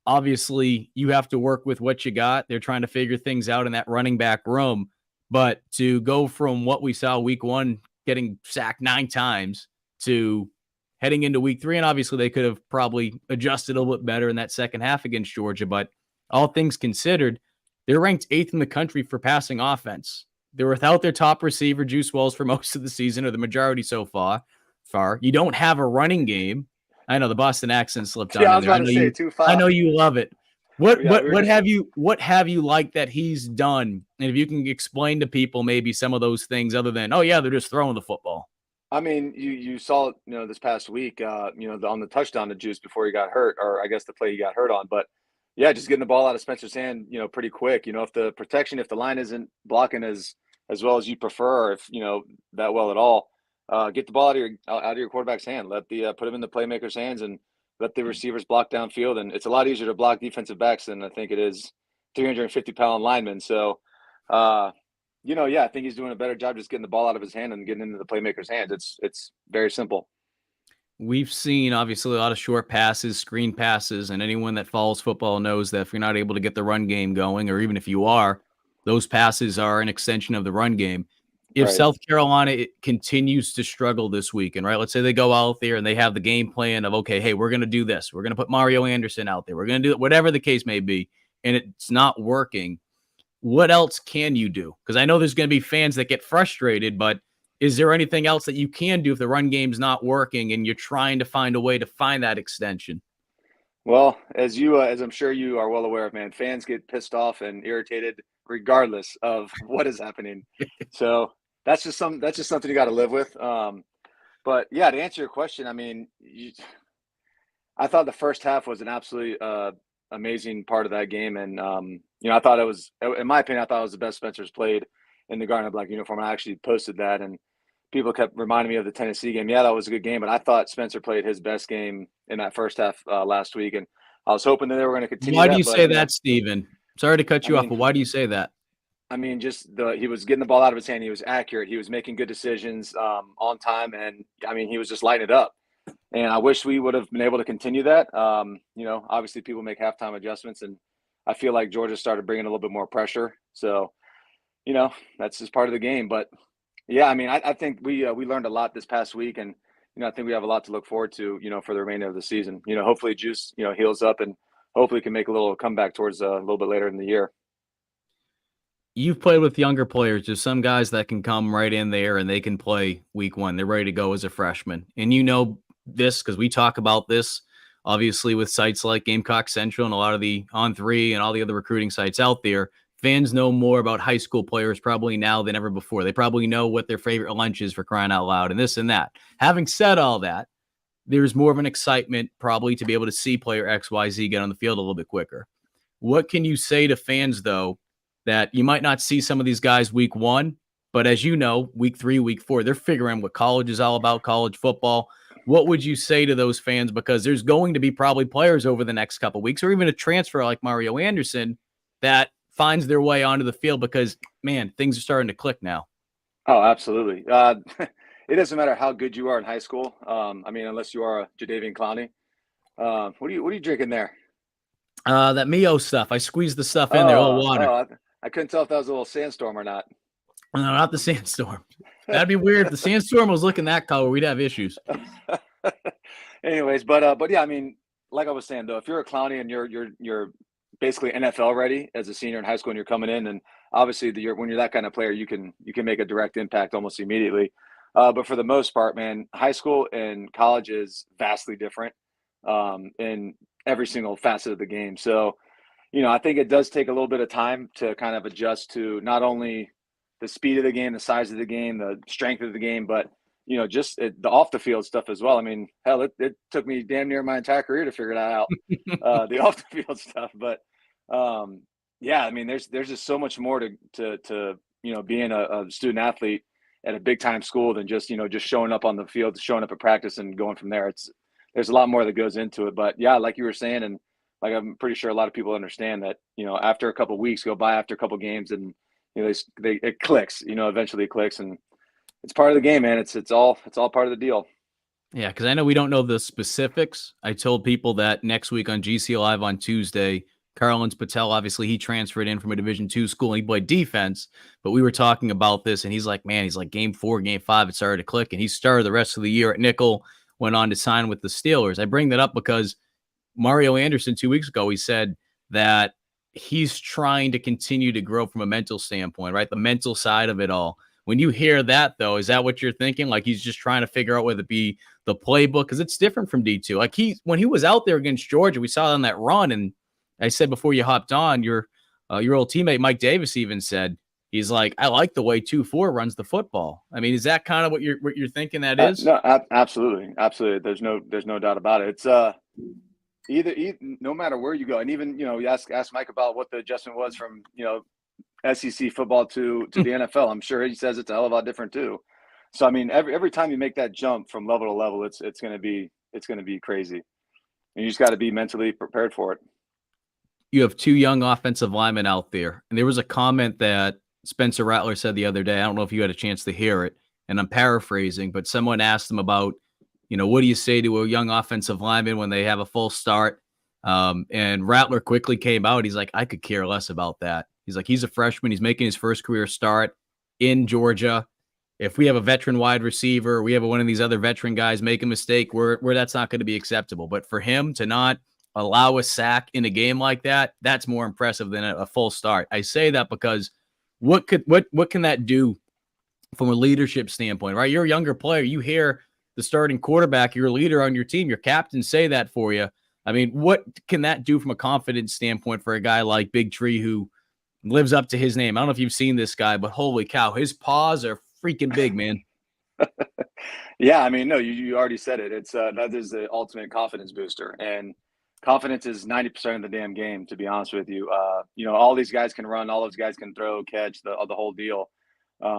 Obviously, you have to work with what you got. They're trying to figure things out in that running back room. But to go from what we saw week 1, getting sacked 9 times, to heading into week 3, and obviously they could have probably adjusted a little bit better in that second half against Georgia. But all things considered, they're ranked 8th in the country for passing offense. They're without their top receiver, Juice Wells, for most of the season, or the majority so far. You don't have a running game. I know the Boston accent slipped on. Yeah, I was about to say 2-5. I know you love it. What have you liked that he's done? And if you can explain to people maybe some of those things other than, oh yeah, they're just throwing the football. I mean, you saw this past week, on the touchdown to Juice before he got hurt, or I guess the play he got hurt on, but. Yeah, just getting the ball out of Spencer's hand, pretty quick. If the line isn't blocking as well as you prefer, or if that well at all, get the ball out of your quarterback's hand. Let put him in the playmaker's hands and let the receivers block downfield. And it's a lot easier to block defensive backs than I think it is 350-pound linemen. So, I think he's doing a better job just getting the ball out of his hand and getting into the playmaker's hands. It's very simple. We've seen, obviously, a lot of short passes, screen passes, and anyone that follows football knows that if you're not able to get the run game going, or even if you are, those passes are an extension of the run game. If South Carolina continues to struggle this weekend, right, let's say they go out there and they have the game plan of, okay, hey, we're going to do this. We're going to put Mario Anderson out there. We're going to do it, whatever the case may be, and it's not working. What else can you do? Because I know there's going to be fans that get frustrated, but is there anything else that you can do if the run game's not working and you're trying to find a way to find that extension? Well, as I'm sure you are well aware of, man, fans get pissed off and irritated regardless of what is happening. So that's just something you got to live with. But yeah, to answer your question, I mean, I thought the first half was an absolutely amazing part of that game, and I thought it was, in my opinion, I thought it was the best Spencer's played in the Garnet Black uniform. I actually posted that, and people kept reminding me of the Tennessee game. Yeah, that was a good game, but I thought Spencer played his best game in that first half last week, and I was hoping that they were going to continue Why do you that. But say that, Stephen? Sorry to cut I you off, mean, but why do you say that? just he was getting the ball out of his hand. He was accurate. He was making good decisions on time, and I mean, he was just lighting it up. And I wish we would have been able to continue that. Obviously, people make halftime adjustments, and I feel like Georgia started bringing a little bit more pressure. So, that's just part of the game. But yeah, I mean, I think we learned a lot this past week, and I think we have a lot to look forward to, for the remainder of the season. Hopefully Juice, heals up and hopefully can make a little comeback towards a little bit later in the year. You've played with younger players. There's some guys that can come right in there and they can play week one. They're ready to go as a freshman. And this because we talk about this, obviously, with sites like Gamecock Central and a lot of the On3 and all the other recruiting sites out there. Fans know more about high school players probably now than ever before. They probably know what their favorite lunch is, for crying out loud, and this and that. Having said all that, there's more of an excitement probably to be able to see player XYZ get on the field a little bit quicker. What can you say to fans, though, that you might not see some of these guys week one, but as you know, week 3, week 4, they're figuring what college is all about, college football. What would you say to those fans? Because there's going to be probably players over the next couple of weeks, or even a transfer like Mario Anderson that finds their way onto the field because, man, things are starting to click now. Oh, absolutely. It doesn't matter how good you are in high school. Unless you are a Jadeveon Clowney. What are you drinking there? That Mio stuff. I squeezed the stuff in there, a little water. I couldn't tell if that was a little sandstorm or not. No, not the sandstorm. That'd be weird. If the sandstorm was looking that color, we'd have issues. Anyways, but yeah, I mean, like I was saying though, if you're a Clowney and you're basically NFL ready as a senior in high school and you're coming in, and obviously when you're that kind of player, you can make a direct impact almost immediately. But for the most part, man, high school and college is vastly different in every single facet of the game. So, I think it does take a little bit of time to kind of adjust to not only the speed of the game, the size of the game, the strength of the game, but just the off the field stuff as well. I mean, hell, it took me damn near my entire career to figure that out, the off the field stuff. But yeah, I mean, there's just so much more to being a student athlete at a big time school than just showing up on the field, showing up at practice, and going from there. There's a lot more that goes into it. But yeah, like you were saying, and like I'm pretty sure a lot of people understand that after a couple of weeks go by, after a couple of games, and it clicks. Eventually it clicks, and it's part of the game, man. It's all part of the deal. Yeah, because I know we don't know the specifics. I told people that next week on GC Live on Tuesday, Carlins Patel, obviously he transferred in from a Division II school and he played defense, but we were talking about this and he's like, game 4, game 5, it started to click, and he started the rest of the year at nickel, went on to sign with the Steelers. I bring that up because Mario Anderson 2 weeks ago, he said that he's trying to continue to grow from a mental standpoint, right? The mental side of it all. When you hear that, though, is that what you're thinking? Like he's just trying to figure out whether it be the playbook, because it's different from D2. Like when he was out there against Georgia, we saw on that run, and I said before you hopped on, your old teammate Mike Davis even said, he's like, I like the way 2-4 runs the football. I mean, is that kind of what you're thinking that is? No, absolutely. There's no doubt about it. It's either no matter where you go, and even you ask Mike about what the adjustment was from SEC football to the NFL. I'm sure he says it's a hell of a lot different too. So I mean, every time you make that jump from level to level, it's going to be crazy, and you just got to be mentally prepared for it. You have 2 young offensive linemen out there, and there was a comment that Spencer Rattler said the other day. I don't know if you had a chance to hear it, and I'm paraphrasing, but someone asked him about, what do you say to a young offensive lineman when they have a full start? And Rattler quickly came out. He's like, I could care less about that. He's like, he's a freshman. He's making his first career start in Georgia. If we have a veteran wide receiver, we have one of these other veteran guys make a mistake, where that's not going to be acceptable. But for him to not allow a sack in a game like that, that's more impressive than a full start. I say that because what can that do from a leadership standpoint, right? You're a younger player. You hear the starting quarterback, your leader on your team, your captain say that for you. I mean, what can that do from a confidence standpoint for a guy like Big Tree who lives up to his name? I don't know if you've seen this guy, but holy cow, his paws are freaking big, man. Yeah, I mean, no, you already said it. It's that is the ultimate confidence booster, and confidence is 90% of the damn game, to be honest with you. All these guys can run, all those guys can throw, catch, the whole deal.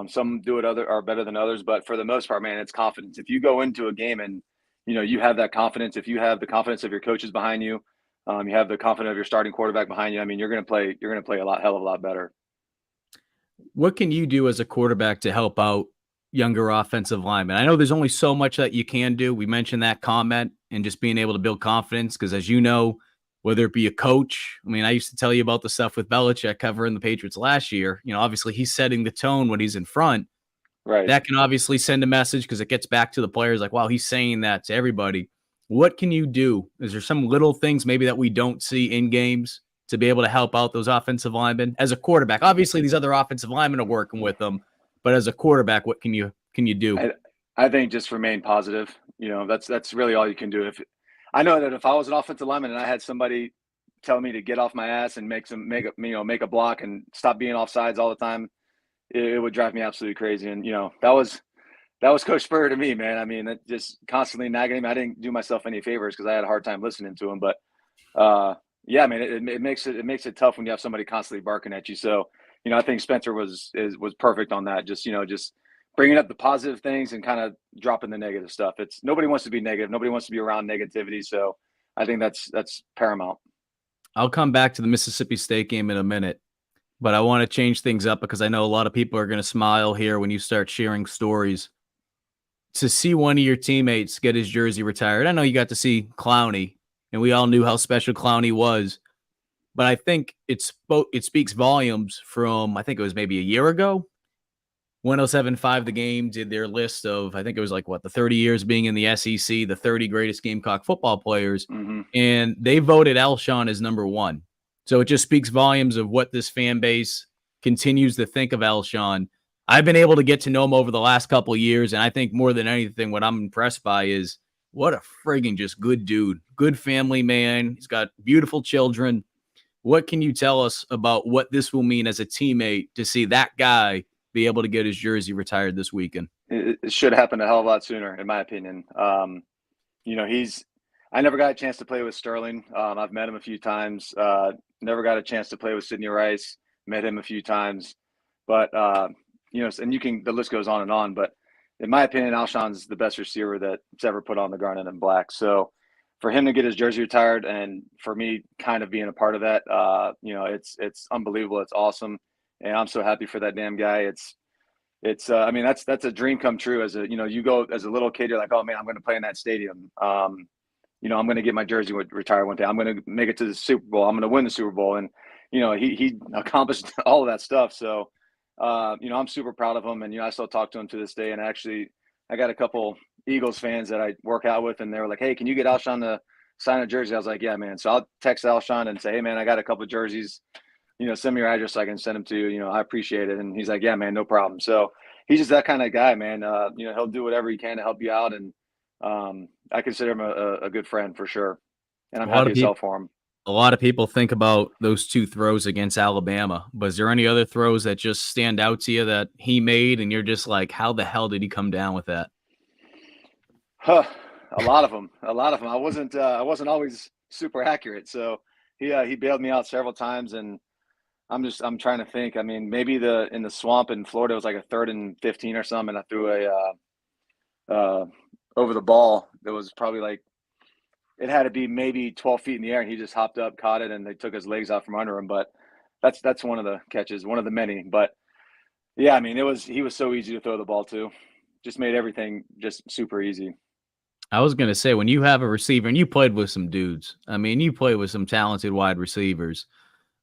Some do it are better than others, but for the most part, man, it's confidence. If you go into a game and you have that confidence, if you have the confidence of your coaches behind you, you have the confidence of your starting quarterback behind you. I mean, you're going to play a hell of a lot better. What can you do as a quarterback to help out younger offensive linemen? I know there's only so much that you can do. We mentioned that comment and just being able to build confidence because, as you know, whether it be a coach, I mean, I used to tell you about the stuff with Belichick covering the Patriots last year. Obviously he's setting the tone when he's in front. Right. That can obviously send a message because it gets back to the players like, wow, he's saying that to everybody. What can you do? Is there some little things maybe that we don't see in games to be able to help out those offensive linemen as a quarterback? Obviously, these other offensive linemen are working with them, but as a quarterback, what can you do? I think just remain positive. That's really all you can do. If I know that if I was an offensive lineman and I had somebody tell me to get off my ass and make a block and stop being offsides all the time, it would drive me absolutely crazy. And that was Coach Spurrier to me, man. I mean, that just constantly nagging him. I didn't do myself any favors because I had a hard time listening to him. But yeah, I mean, it makes it tough when you have somebody constantly barking at you. So I think Spencer was perfect on that. Just bringing up the positive things and kind of dropping the negative stuff. Nobody wants to be negative. Nobody wants to be around negativity. So I think that's paramount. I'll come back to the Mississippi State game in a minute, but I want to change things up because I know a lot of people are going to smile here when you start sharing stories. To see one of your teammates get his jersey retired, I know you got to see Clowney, and we all knew how special Clowney was, but I think it speaks volumes from, I think it was maybe a year ago, 107.5 The Game did their list of, I think it was like, the 30 years being in the SEC, the 30 greatest Gamecock football players, and they voted Alshon as number one. So it just speaks volumes of what this fan base continues to think of Alshon. I've been able to get to know him over the last couple of years, and I think more than anything, what I'm impressed by is what a friggin' just good dude, good family man. He's got beautiful children. What can you tell us about what this will mean as a teammate to see that guy be able to get his jersey retired this weekend? It should happen a hell of a lot sooner, in my opinion. I never got a chance to play with Sterling. I've met him a few times. Never got a chance to play with Sidney Rice. Met him a few times, but and the list goes on and on. But in my opinion, Alshon's the best receiver that's ever put on the garnet and black. So for him to get his jersey retired, and for me kind of being a part of that, it's unbelievable. It's awesome, and I'm so happy for that damn guy. I mean, that's a dream come true. As you go as a little kid, you're like, oh man, I'm going to play in that stadium. I'm going to get my jersey retired one day. I'm going to make it to the Super Bowl. I'm going to win the Super Bowl. And, he accomplished all of that stuff. So, I'm super proud of him. And, I still talk to him to this day. And actually, I got a couple Eagles fans that I work out with, and they were like, hey, can you get Alshon to sign a jersey? I was like, yeah, man. So I'll text Alshon and say, hey, man, I got a couple of jerseys. Send me your address so I can send them to you. I appreciate it. And he's like, yeah, man, no problem. So he's just that kind of guy, man. He'll do whatever he can to help you out. And I consider him a good friend for sure. And I'm happy as hell for him. A lot of people think about those two throws against Alabama, but is there any other throws that just stand out to you that he made and you're just like, how the hell did he come down with that? A lot of them. I wasn't always super accurate. So he bailed me out several times, and I'm trying to think. I mean, maybe in the swamp in Florida, it was like a 3rd and 15 or something. And I threw over the ball. It was probably like, it had to be maybe 12 feet in the air, and he just hopped up, caught it, and they took his legs out from under him. But that's one of the catches, one of the many. But yeah, I mean, he was so easy to throw the ball to. Just made everything just super easy. I was going to say, when you have a receiver, and you played with some dudes, I mean, you played with some talented wide receivers,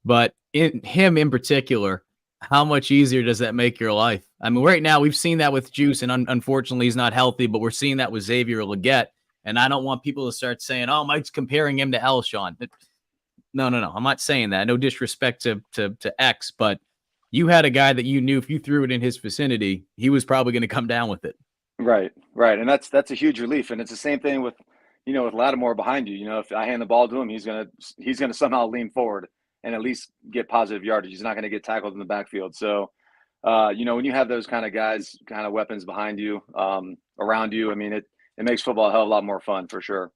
but him in particular, how much easier does that make your life? I mean, right now we've seen that with Juice, and unfortunately he's not healthy, but we're seeing that with Xavier Leggett. And I don't want people to start saying, oh, Mike's comparing him to Alshon. No. I'm not saying that. No disrespect to X, but you had a guy that you knew if you threw it in his vicinity, he was probably going to come down with it. Right. And that's a huge relief. And it's the same thing with Lattimore behind you. If I hand the ball to him, he's gonna somehow lean forward and at least get positive yardage. He's not going to get tackled in the backfield. So, when you have those kind of guys, kind of weapons behind you, around you, I mean, it makes football a hell of a lot more fun for sure.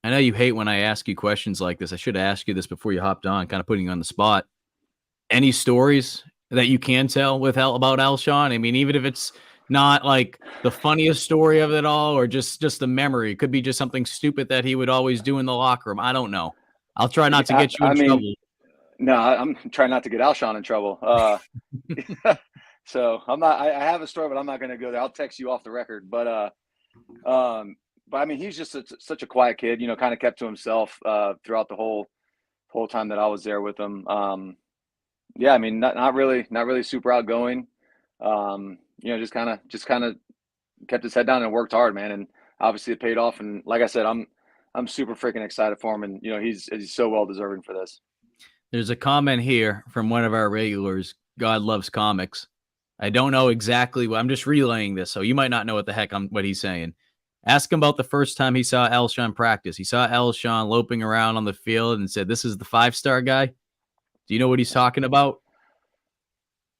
I know you hate when I ask you questions like this. I should have asked you this before you hopped on, kind of putting you on the spot. Any stories that you can tell about Alshon? I mean, even if it's not like the funniest story of it all, or just the memory, it could be just something stupid that he would always do in the locker room. I don't know. I'll try not to Yeah, get you I in mean, trouble. no, I'm trying not to get Alshon in trouble. So I'm not. I have a story, but I'm not going to go there. I'll text you off the record. But I mean, he's just such a quiet kid. You know, kind of kept to himself throughout the whole time that I was there with him. Yeah, I mean, not really super outgoing. You know, just kind of kept his head down and worked hard, man. And obviously it paid off. And like I said, I'm super freaking excited for him. And you know, he's so well deserving for this. There's a comment here from one of our regulars. God loves comics. I don't know exactly what I'm just relaying this, so you might not know what the heck what he's saying. Ask him about the first time he saw Alshon practice. He saw Alshon loping around on the field and said, "This is the 5-star guy." Do you know what he's talking about?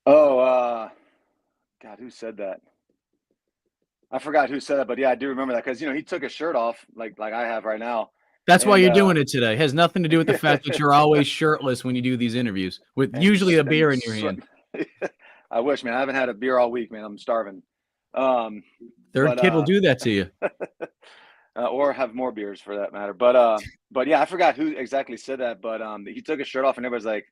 Oh, God, who said that? I forgot who said that, but yeah, I do remember that because you know he took his shirt off like I have right now. That's why And you're doing it today. It has nothing to do with the fact that you're always shirtless when you do these interviews with usually a beer in your hand. I wish, man. I haven't had a beer all week, man. I'm starving. Third kid will do that to you. Or have more beers for that matter. But yeah, I forgot who exactly said that. But he took his shirt off, and everybody's like,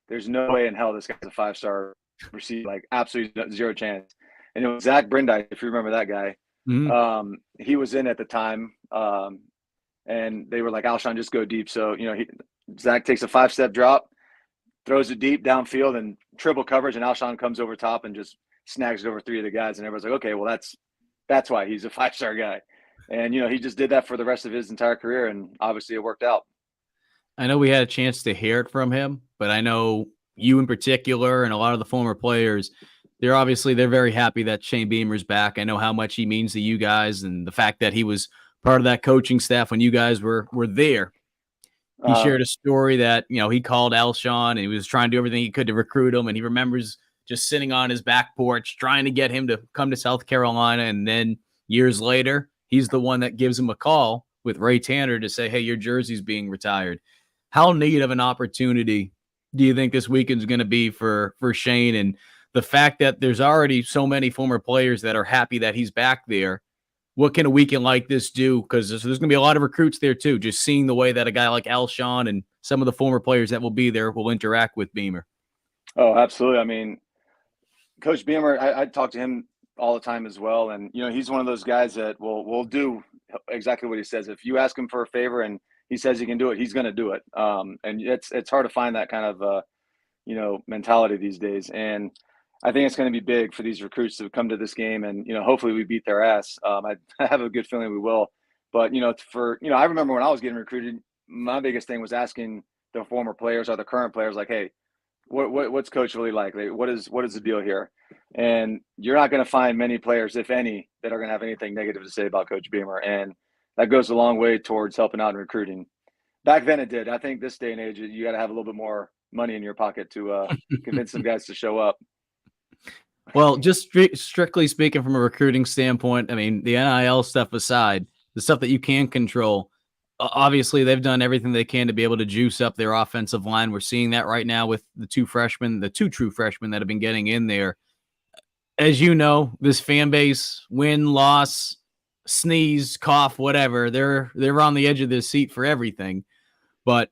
"There's no way in hell this guy's a 5-star receiver. Like, absolutely zero chance." And it was Zach Brindise, if you remember that guy. Mm-hmm. He was in at the time, and they were like, "Alshon, just go deep." So you know, Zach takes a 5-step drop, throws it deep downfield, and triple coverage, and Alshon comes over top and just snags it over 3 of the guys, and everyone's like, "Okay, well that's why he's a 5-star guy." And you know, he just did that for the rest of his entire career, and obviously it worked out. I know we had a chance to hear it from him, but I know you in particular and a lot of the former players, they're very happy that Shane Beamer's back. I know how much he means to you guys and the fact that he was part of that coaching staff when you guys were there. He shared a story that, you know, he called Alshon and he was trying to do everything he could to recruit him. And he remembers just sitting on his back porch trying to get him to come to South Carolina. And then years later, he's the one that gives him a call with Ray Tanner to say, "Hey, your jersey's being retired." How neat of an opportunity do you think this weekend's going to be for Shane? And the fact that there's already so many former players that are happy that he's back there, what can a weekend like this do? Because there's going to be a lot of recruits there too, just seeing the way that a guy like Alshon and some of the former players that will be there will interact with Beamer. Oh, absolutely. I mean, Coach Beamer, I talk to him all the time as well. And, you know, he's one of those guys that will do exactly what he says. If you ask him for a favor and he says he can do it, he's going to do it. And it's hard to find that kind of, you know, mentality these days. And I think it's going to be big for these recruits to come to this game. And, you know, hopefully we beat their ass. I have a good feeling we will. But, you know, I remember when I was getting recruited, my biggest thing was asking the former players or the current players, like, "Hey, what's coach really like? What is the deal here?" And you're not going to find many players, if any, that are going to have anything negative to say about Coach Beamer. And that goes a long way towards helping out in recruiting. Back then it did. I think this day and age, you got to have a little bit more money in your pocket to convince some guys to show up. Well, just strictly speaking from a recruiting standpoint, I mean, the NIL stuff aside, the stuff that you can control, obviously they've done everything they can to be able to juice up their offensive line. We're seeing that right now with the two true freshmen that have been getting in there. As you know, this fan base, win, loss, sneeze, cough, whatever, they're on the edge of their seat for everything. But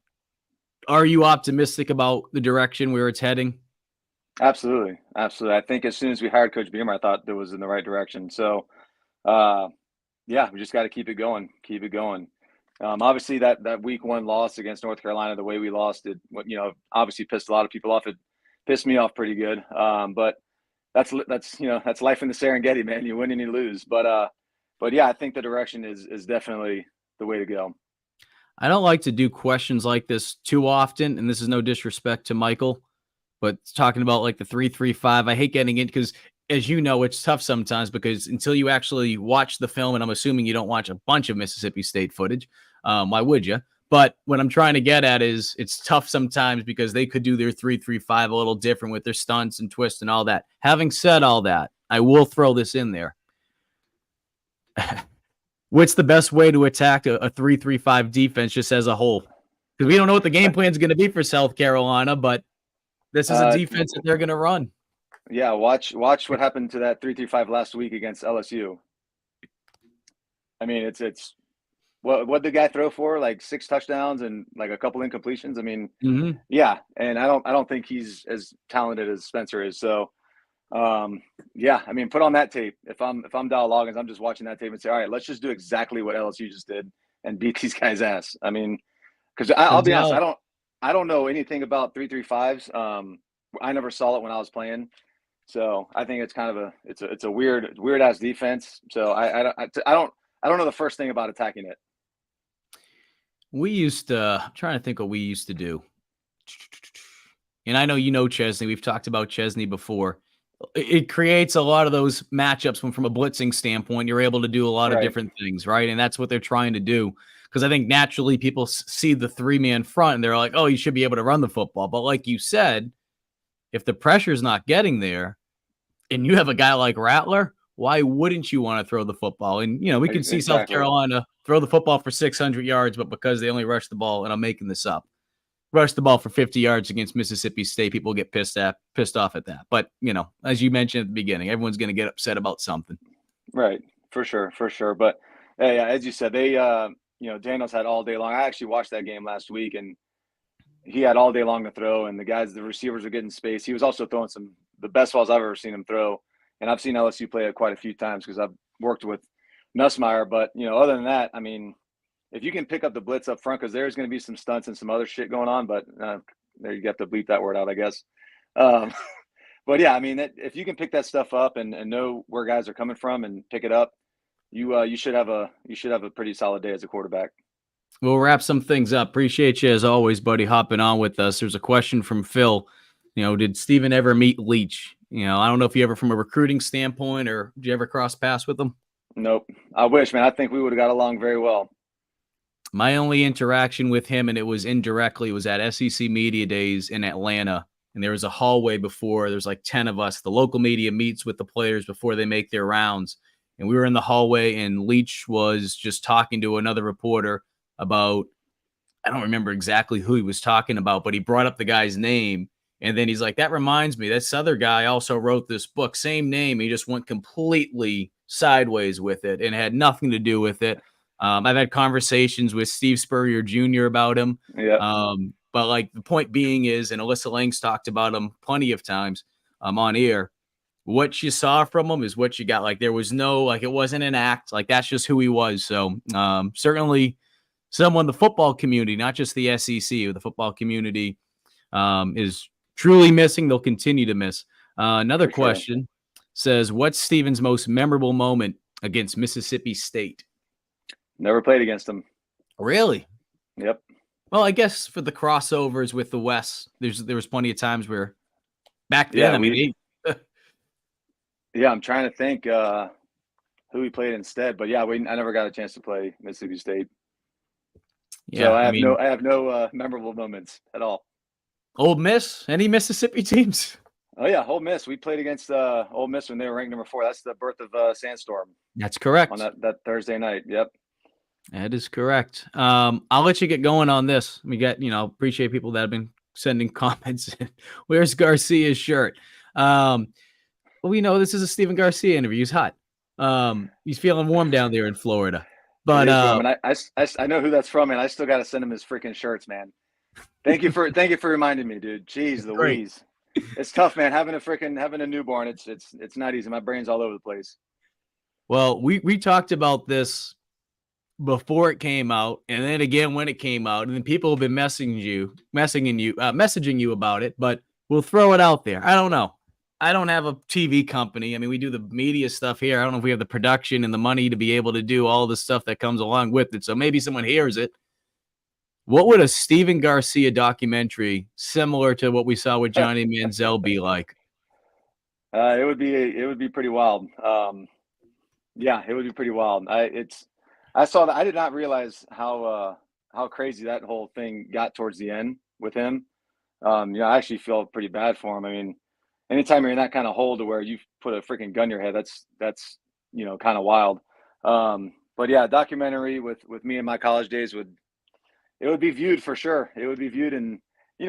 are you optimistic about the direction where it's heading? Absolutely. Absolutely. I think as soon as we hired Coach Beamer, I thought that was in the right direction. So, yeah, we just got to keep it going. Keep it going. Obviously, that week 1 loss against North Carolina, the way we lost it, you know, obviously pissed a lot of people off. It pissed me off pretty good. But that's you know, that's life in the Serengeti, man. You win and you lose. But yeah, I think the direction is definitely the way to go. I don't like to do questions like this too often, and this is no disrespect to Michael, but talking about like the 3-3-5, I hate getting in because, as you know, it's tough sometimes because until you actually watch the film, and I'm assuming you don't watch a bunch of Mississippi State footage, why would you? But what I'm trying to get at is it's tough sometimes because they could do their 3-3-5 a little different with their stunts and twists and all that. Having said all that, I will throw this in there. What's the best way to attack a 3-3-5 defense just as a whole? Because we don't know what the game plan is going to be for South Carolina, but This is a defense that they're going to run. Yeah, watch what happened to that 3-3-5 last week against LSU. I mean, it's what the guy throw for, like 6 touchdowns and like a couple incompletions. I mean, yeah, and I don't think he's as talented as Spencer is. So, yeah, I mean, put on that tape. If I'm Dell Loggins, I'm just watching that tape and say, all right, let's just do exactly what LSU just did and beat these guys' ass. I mean, because I'll be honest, I don't know anything about 3-3-5s. I never saw it when I was playing. So I think it's kind of it's a weird ass defense. So I don't know the first thing about attacking it. We used to, I'm trying to think what we used to do. And I know Chesney. We've talked about Chesney before. It creates a lot of those matchups when, from a blitzing standpoint, you're able to do a lot of different things, right? And that's what they're trying to do. Because I think naturally people see the 3-man front and they're like, oh, you should be able to run the football. But like you said, if the pressure's not getting there and you have a guy like Rattler, why wouldn't you want to throw the football? And, we can see South Carolina throw the football for 600 yards, but because they only rush the ball, and I'm making this up, rush the ball for 50 yards against Mississippi State, people get pissed off at that. But, as you mentioned at the beginning, everyone's going to get upset about something. Right. For sure. But yeah, as you said, they, Daniels had all day long. I actually watched that game last week, and he had all day long to throw, and the receivers were getting space. He was also throwing the best balls I've ever seen him throw. And I've seen LSU play it quite a few times because I've worked with Nussmeier. But, other than that, I mean, if you can pick up the blitz up front, because there's going to be some stunts and some other shit going on, but there you have to bleep that word out, I guess. But yeah, I mean, if you can pick that stuff up and know where guys are coming from and pick it up, you should have a pretty solid day as a quarterback. We'll wrap some things up. Appreciate you as always, buddy, hopping on with us. There's a question from Phil. Did Stephen ever meet Leach? I don't know if you ever, from a recruiting standpoint, or did you ever cross paths with him? Nope. I wish, man. I think we would have got along very well. My only interaction with him, and it was indirectly, was at SEC Media Days in Atlanta. And there was a hallway before. There's like 10 of us. The local media meets with the players before they make their rounds. And we were in the hallway, and Leach was just talking to another reporter about, I don't remember exactly who he was talking about, but he brought up the guy's name. And then he's like, that reminds me, this other guy also wrote this book, same name. He just went completely sideways with it and had nothing to do with it. I've had conversations with Steve Spurrier Jr. about him. Yeah. But like the point being is, and Alyssa Lang's talked about him plenty of times on air, what you saw from him is what you got. Like there was no, like it wasn't an act. Like that's just who he was. So certainly someone, the football community, not just the SEC, or the football community is truly missing. They'll continue to miss. Another question says, what's Stephen's most memorable moment against Mississippi State? Never played against them. Really? Yep. Well, I guess for the crossovers with the West, there was plenty of times where back then, yeah, I'm trying to think who we played instead, but yeah, I never got a chance to play Mississippi State. Yeah, so I have no memorable moments at all. Ole Miss? Any Mississippi teams? Oh yeah, Ole Miss. We played against Ole Miss when they were ranked number 4. That's the birth of Sandstorm. That's correct. On that Thursday night. Yep. That is correct. I'll let you get going on this. We got, appreciate people that have been sending comments. Where's Garcia's shirt? Well, we know this is a Stephen Garcia interview. He's hot. He's feeling warm down there in Florida. But I know who that's from, and I still got to send him his freaking shirts, man. Thank you for reminding me, dude. Jeez Louise. It's tough, man. Having a newborn, it's not easy. My brain's all over the place. Well, we talked about this before it came out, and then again when it came out, and then people have been messaging you about it. But we'll throw it out there. I don't know. I don't have a TV company. I mean, we do the media stuff here. I don't know if we have the production and the money to be able to do all the stuff that comes along with it. So maybe someone hears it. What would a Stephen Garcia documentary similar to what we saw with Johnny Manziel be like? It would be pretty wild. Yeah, it would be pretty wild. I saw that. I did not realize how crazy that whole thing got towards the end with him. I actually feel pretty bad for him. I mean, anytime you're in that kind of hole to where you put a freaking gun in your head, that's kind of wild. But yeah, documentary with me in my college days would be viewed for sure. It would be viewed, and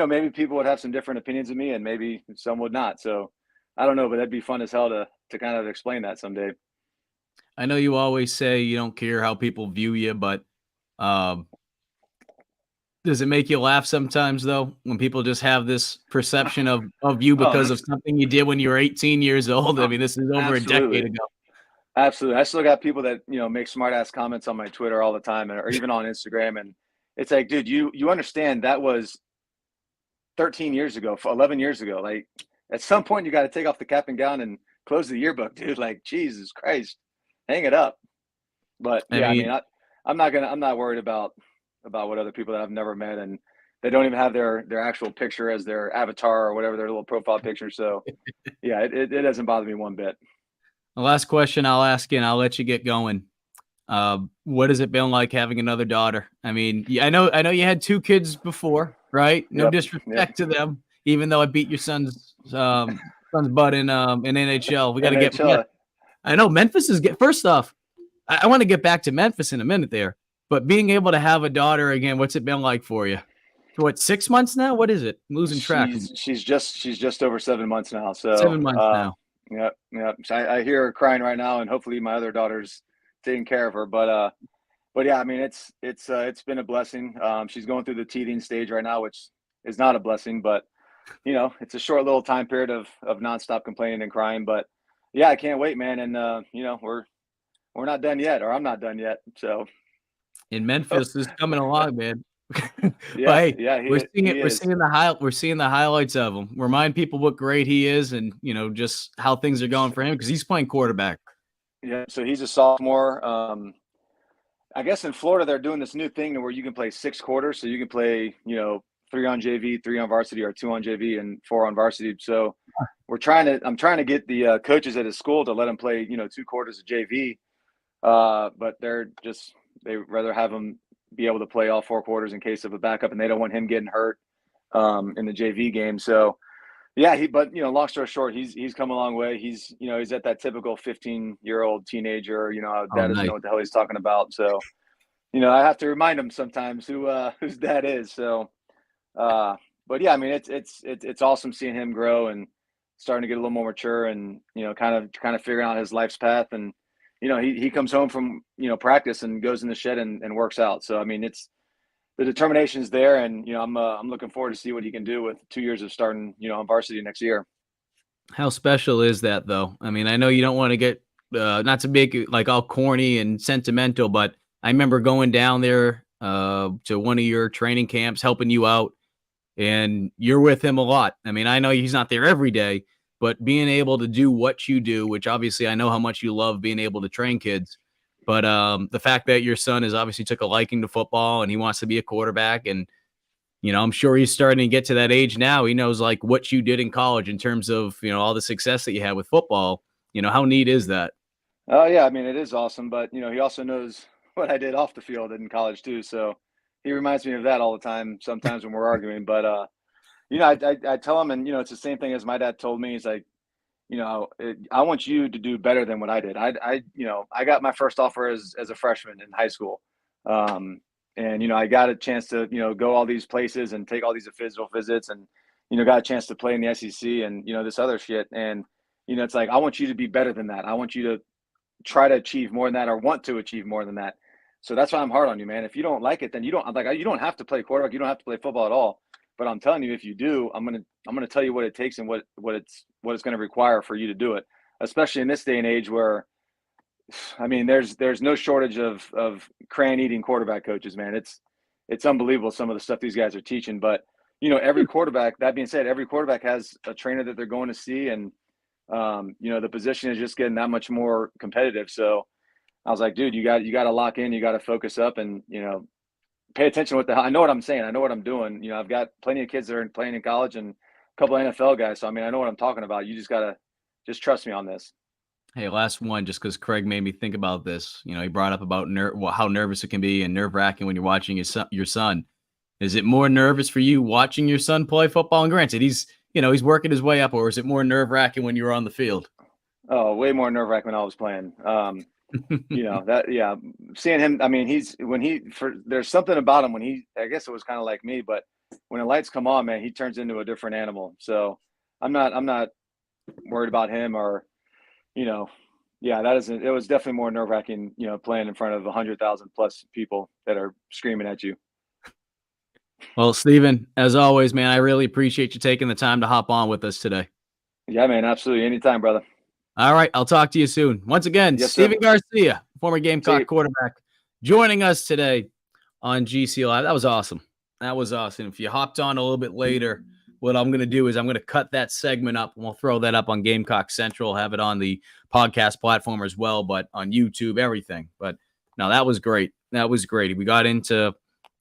maybe people would have some different opinions of me and maybe some would not. So I don't know, but that'd be fun as hell to kind of explain that someday. I know you always say you don't care how people view you, but um, does it make you laugh sometimes though when people just have this perception of you Oh, because of something you did when you were 18 years old? I mean, this is over a decade absolutely. ago. Absolutely. I still got people that, make smart ass comments on my Twitter all the time or even on Instagram. And it's like, dude, you understand that was 13 years ago, 11 years ago. Like at some point you got to take off the cap and gown and close the yearbook, dude. Like, Jesus Christ, hang it up. But I yeah, I mean, mean, I'm not worried about what other people that I've never met and they don't even have their actual picture as their avatar or whatever, their little profile picture. So yeah, it doesn't bother me one bit. the last question I'll ask you, and I'll let you get going. What has it been like having another daughter? I mean, I know you had two kids before, right? No Yep. Yep. disrespect to them, even though I beat your son's butt in NHL. We got. NHL. I know Memphis is get first off. I want to get back to Memphis in a minute there, but being able to have a daughter again, what's it been like for you? What, 6 months now? What is it? I'm losing track. She's just over 7 months now. So 7 months now. yep. So I hear her crying right now, and hopefully my other daughter's taking care of her. But yeah, I mean it's been a blessing. She's going through the teething stage right now, which is not a blessing, but it's a short little time period of nonstop complaining and crying. But yeah, I can't wait, man. And we're not done yet, or I'm not done yet. So In Memphis is coming along, man. But yeah, hey, yeah, he we're is. seeing the highlights of him. Remind people what great he is, and just how things are going for him because he's playing quarterback. Yeah, so he's a sophomore. I guess in Florida they're doing this new thing where you can play 6 quarters, so you can play, 3 on JV, 3 on varsity, or 2 on JV and 4 on varsity. So I'm trying to get the coaches at his school to let him play, 2 quarters of JV. But they rather have him be able to play all 4 quarters in case of a backup, and they don't want him getting hurt in the JV game. So yeah, but long story short, he's come a long way. He's at that typical 15-year-old teenager. Oh, Dad doesn't nice. know what the hell he's talking about. So I have to remind him sometimes whose dad is. So, but yeah, I mean it's awesome seeing him grow and starting to get a little more mature and kind of figuring out his life's path. And he comes home from practice and goes in the shed and works out. So I mean it's the determination is there, and I'm looking forward to see what he can do with 2 years of starting on varsity next year. How special is that, though? I mean, I know you don't want to get not to make it like all corny and sentimental, but I remember going down there to one of your training camps, helping you out, and you're with him a lot. I mean, I know he's not there every day, but being able to do what you do, which obviously I know how much you love being able to train kids, but the fact that your son has obviously took a liking to football and he wants to be a quarterback, and I'm sure he's starting to get to that age now. He knows like what you did in college in terms of all the success that you had with football. How neat is that? Oh yeah, I mean it is awesome, but he also knows what I did off the field in college too. So he reminds me of that all the time. Sometimes when we're arguing, but I tell him, and it's the same thing as my dad told me. He's like, I want you to do better than what I did. I got my first offer as a freshman in high school. And I got a chance to go all these places and take all these physical visits, and got a chance to play in the SEC and this other shit. And it's like I want you to be better than that. I want you to try to achieve more than that, or want to achieve more than that. So that's why I'm hard on you, man. If you don't like it, then you don't have to play quarterback. You don't have to play football at all. But I'm telling you, if you do, I'm gonna tell you what it takes and what it's going to require for you to do it. Especially in this day and age where, I mean, there's no shortage of crayon eating quarterback coaches, man. It's unbelievable some of the stuff these guys are teaching. But every quarterback. That being said, every quarterback has a trainer that they're going to see, and the position is just getting that much more competitive. So I was like, dude, you got to lock in, you got to focus up, and pay attention to what the hell. I know what I'm saying. I know what I'm doing. I've got plenty of kids that are playing in college and a couple of NFL guys. So I mean, I know what I'm talking about. You just gotta trust me on this. Hey, last one, just because Craig made me think about this. He brought up about how nervous it can be and nerve wracking when you're watching your son. Is it more nervous for you watching your son play football? And granted, he's working his way up, or is it more nerve wracking when you're on the field? Oh, way more nerve wracking when I was playing. Seeing him. I mean, there's something about him when I guess it was kind of like me, but when the lights come on, man, he turns into a different animal. So I'm not worried about him or, it was definitely more nerve wracking, playing in front of 100,000 plus people that are screaming at you. Well, Stephen, as always, man, I really appreciate you taking the time to hop on with us today. Yeah, man, absolutely. Anytime, brother. All right. I'll talk to you soon. Once again, Yes, Stephen sir. Garcia, former Gamecock quarterback, joining us today on GC Live. That was awesome. That was awesome. If you hopped on a little bit later, what I'm going to do is I'm going to cut that segment up and we'll throw that up on Gamecock Central, have it on the podcast platform as well, but on YouTube, everything. But no, that was great. That was great. We got into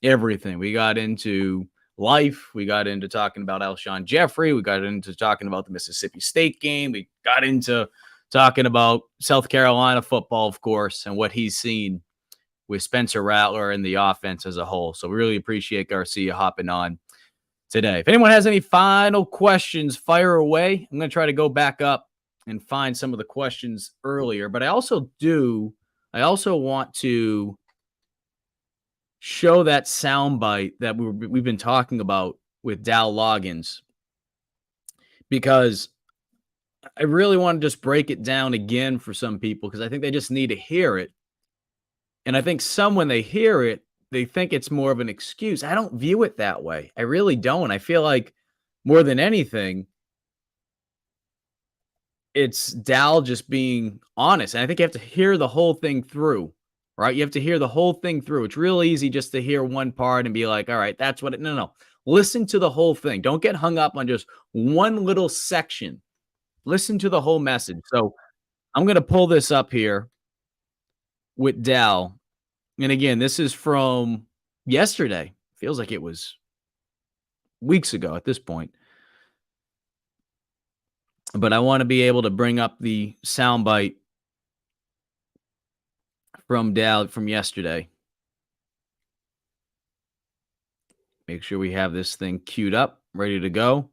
everything. We got into life. We got into talking about Alshon Jeffery. We got into talking about the Mississippi State game. We got into talking about South Carolina football, of course, and what he's seen with Spencer Rattler and the offense as a whole. So we really appreciate Garcia hopping on today. If anyone has any final questions, fire away. I'm going to try to go back up and find some of the questions earlier, but I also want to show that soundbite that we've been talking about with Dell Loggins, because I really want to just break it down again for some people, because I think they just need to hear it. And I think when they hear it, they think it's more of an excuse. I don't view it that way. I really don't. I feel like more than anything, it's Dal just being honest. And I think you have to hear the whole thing through, right? You have to hear the whole thing through. It's real easy just to hear one part and be like, all right, that's what it, no. Listen to the whole thing. Don't get hung up on just one little section. Listen to the whole message. So I'm going to pull this up here with Dal. And again, this is from yesterday. Feels like it was weeks ago at this point. But I want to be able to bring up the soundbite from Dal from yesterday. Make sure we have this thing queued up, ready to go.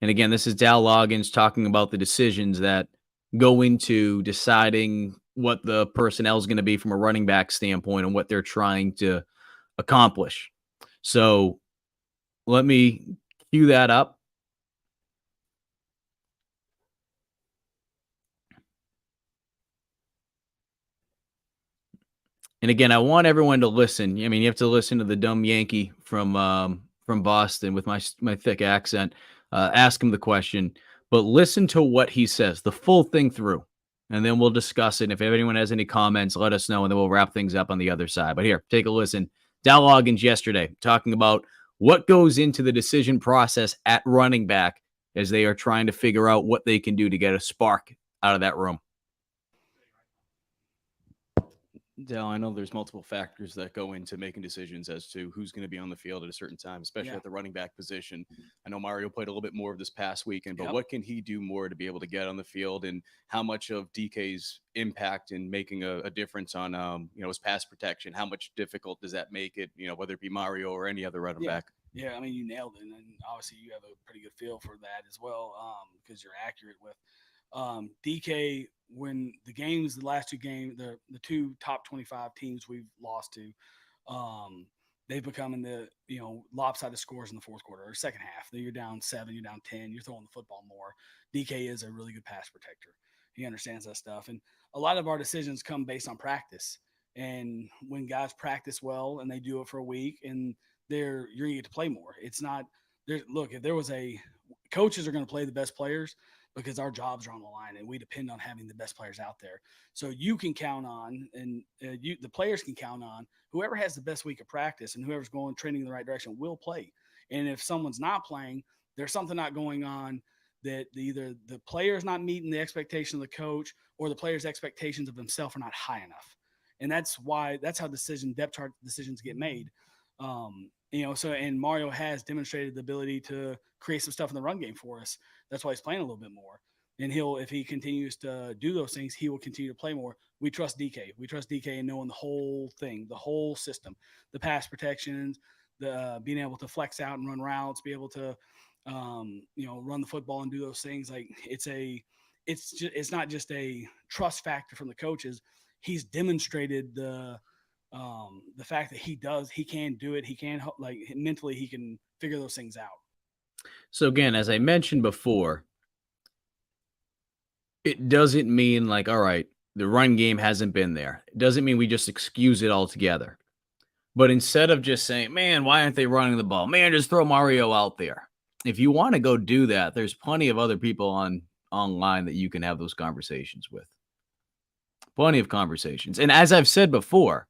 And again, this is Dell Loggins talking about the decisions that go into deciding what the personnel is going to be from a running back standpoint and what they're trying to accomplish. So let me cue that up. And again, I want everyone to listen. I mean, you have to listen to the dumb Yankee from Boston with my thick accent. Ask him the question, but listen to what he says, the full thing through, and then we'll discuss it. And if anyone has any comments, let us know, and then we'll wrap things up on the other side. But here, take a listen. Dell Loggins yesterday talking about what goes into the decision process at running back as they are trying to figure out what they can do to get a spark out of that room. Dell, I know there's multiple factors that go into making decisions as to who's going to be on the field at a certain time, especially at the running back position. I know Mario played a little bit more of this past weekend, but what can he do more to be able to get on the field, and how much of DK's impact in making a difference on, his pass protection? How much difficult does that make it, whether it be Mario or any other running back? Yeah, I mean, you nailed it. And obviously you have a pretty good feel for that as well, because you're accurate with DK. When the last two games, the two top 25 teams we've lost to, they've become in the, lopsided scores in the fourth quarter or second half. You're down 7, you're down 10, you're throwing the football more. DK is a really good pass protector. He understands that stuff. And a lot of our decisions come based on practice. And when guys practice well and they do it for a week, and you're going to get to play more. It's not there. Look, if there was coaches are going to play the best players, because our jobs are on the line and we depend on having the best players out there. So you can count on, and the players can count on, whoever has the best week of practice and whoever's trending in the right direction will play. And if someone's not playing, there's something not going on, that either the player's not meeting the expectation of the coach, or the player's expectations of himself are not high enough. And that's how depth chart decisions get made. And Mario has demonstrated the ability to create some stuff in the run game for us. That's why he's playing a little bit more. And if he continues to do those things, he will continue to play more. We trust DK. We trust DK in knowing the whole thing, the whole system, the pass protections, the being able to flex out and run routes, be able to, run the football and do those things. Like it's not just a trust factor from the coaches. He's demonstrated the fact that he can do it. He can, like, mentally, he can figure those things out. So again, as I mentioned before, it doesn't mean like, all right, the run game hasn't been there. It doesn't mean we just excuse it altogether. But instead of just saying, man, why aren't they running the ball? Man, just throw Mario out there. If you want to go do that, there's plenty of other people online that you can have those conversations with. Plenty of conversations. And as I've said before,